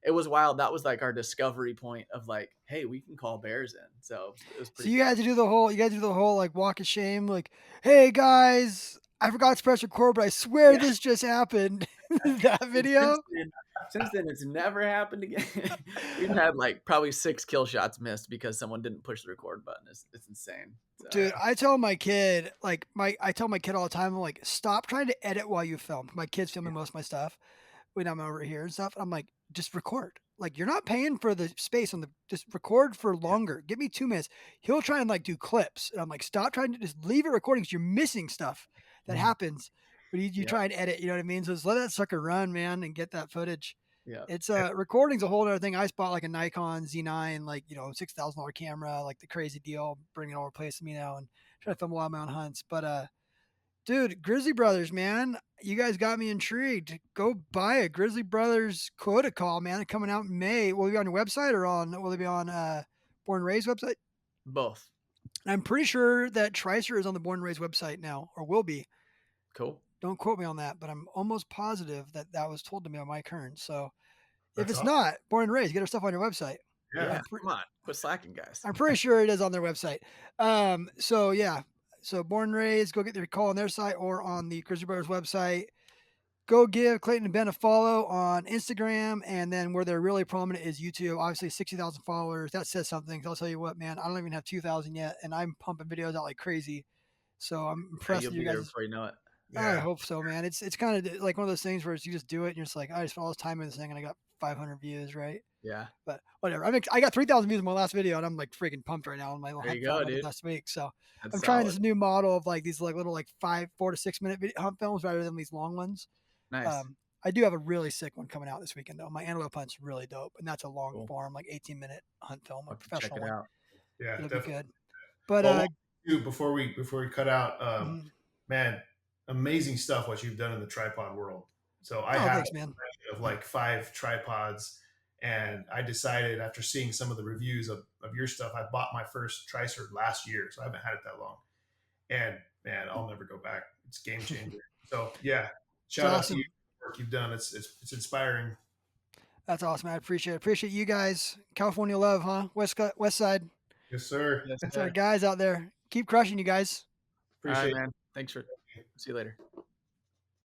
it was wild. That was like our discovery point of like, hey, we can call bears in. So it was So pretty you guys do the whole like walk of shame, like, hey guys, I forgot to press record, but I swear Yeah. this just happened. That Since video? then since then, it's never happened again. We've had, like, probably 6 kill shots missed because someone didn't push the record button. It's insane. So, Dude, Yeah. I tell my kid, like, I tell my kid all the time, I'm like, "Stop trying to edit while you film." My kid's yeah. filming most of my stuff when I'm over here and stuff. I'm like, "Just record. Like, you're not paying for the space on the just record for longer. Give me 2 minutes." He'll try and, like, do clips, and I'm like, "Stop trying to just leave it recording because 'cause you're missing stuff that Mhm. happens when you Yeah, try and edit," you know what I mean? So just let that sucker run, man, and get that footage. yeah. It's, recording's a whole other thing. I just bought, like, a Nikon Z9, like, $6,000 camera, like, the crazy deal, bringing it all over the place with me now and trying to film a lot of my own hunts, but, dude, Grizzly Brothers, man, you guys got me intrigued. Go buy a Grizzly Brothers Quota call, man. They're coming out in May. Will it be on your website or will it be on Born and Raised website? Both. I'm pretty sure that Tricer is on the Born and Raised website now, or will be. Cool. Don't quote me on that, but I'm almost positive that that was told to me on my Kern. So if That's it's awesome. not Born and Raised, get our stuff on your website. Yeah. Yeah, come on. Quit slacking, guys. I'm pretty sure it is on their website. So yeah, so Born and Raised, go get their call on their site or on the Grizzly Brothers website. Go give Clayton and Ben a follow on Instagram, and then where they're really prominent is YouTube. Obviously, 60,000 followers. That says something. 'Cause I'll tell you what, man, I don't even have 2,000 yet, and I'm pumping videos out like crazy. So I'm impressed You'll that you be there guys. before you know it. I Yeah. hope so, man. It's kind of like one of those things where you just do it, and you're just like, I just spent all this time in this thing, and I got 500 views, right? Yeah. But whatever. I got 3,000 views in my last video, and I'm like freaking pumped right now on my little There hunt you film go, I did dude. last week. So That's I'm trying solid. this new model of like these like little like 4 to 6 minute hunt films rather than these long ones. Nice. I do have a really sick one coming out this weekend though. My antelope hunt's really dope, and that's a long Cool. form, like 18-minute hunt film, I'll a have to check professional it one. out. Yeah. It'll be Definitely. good. But Well, one thing too, before we cut out, mhm. man, amazing stuff what you've done in the tripod world. So I Oh, have thanks, man. of like 5 tripods, and I decided after seeing some of the reviews of your stuff, I bought my first Tricer last year, so I haven't had it that long. And man, I'll never go back. It's a game changer. So yeah, It's shout out to you awesome. for the work you've done. It's inspiring. That's awesome. I appreciate it. Appreciate you guys. California love, huh? West side. Yes, sir. Yes, That's our sir. guys out there. Keep crushing, you guys. All right, Appreciate man. Thanks for it. see you later.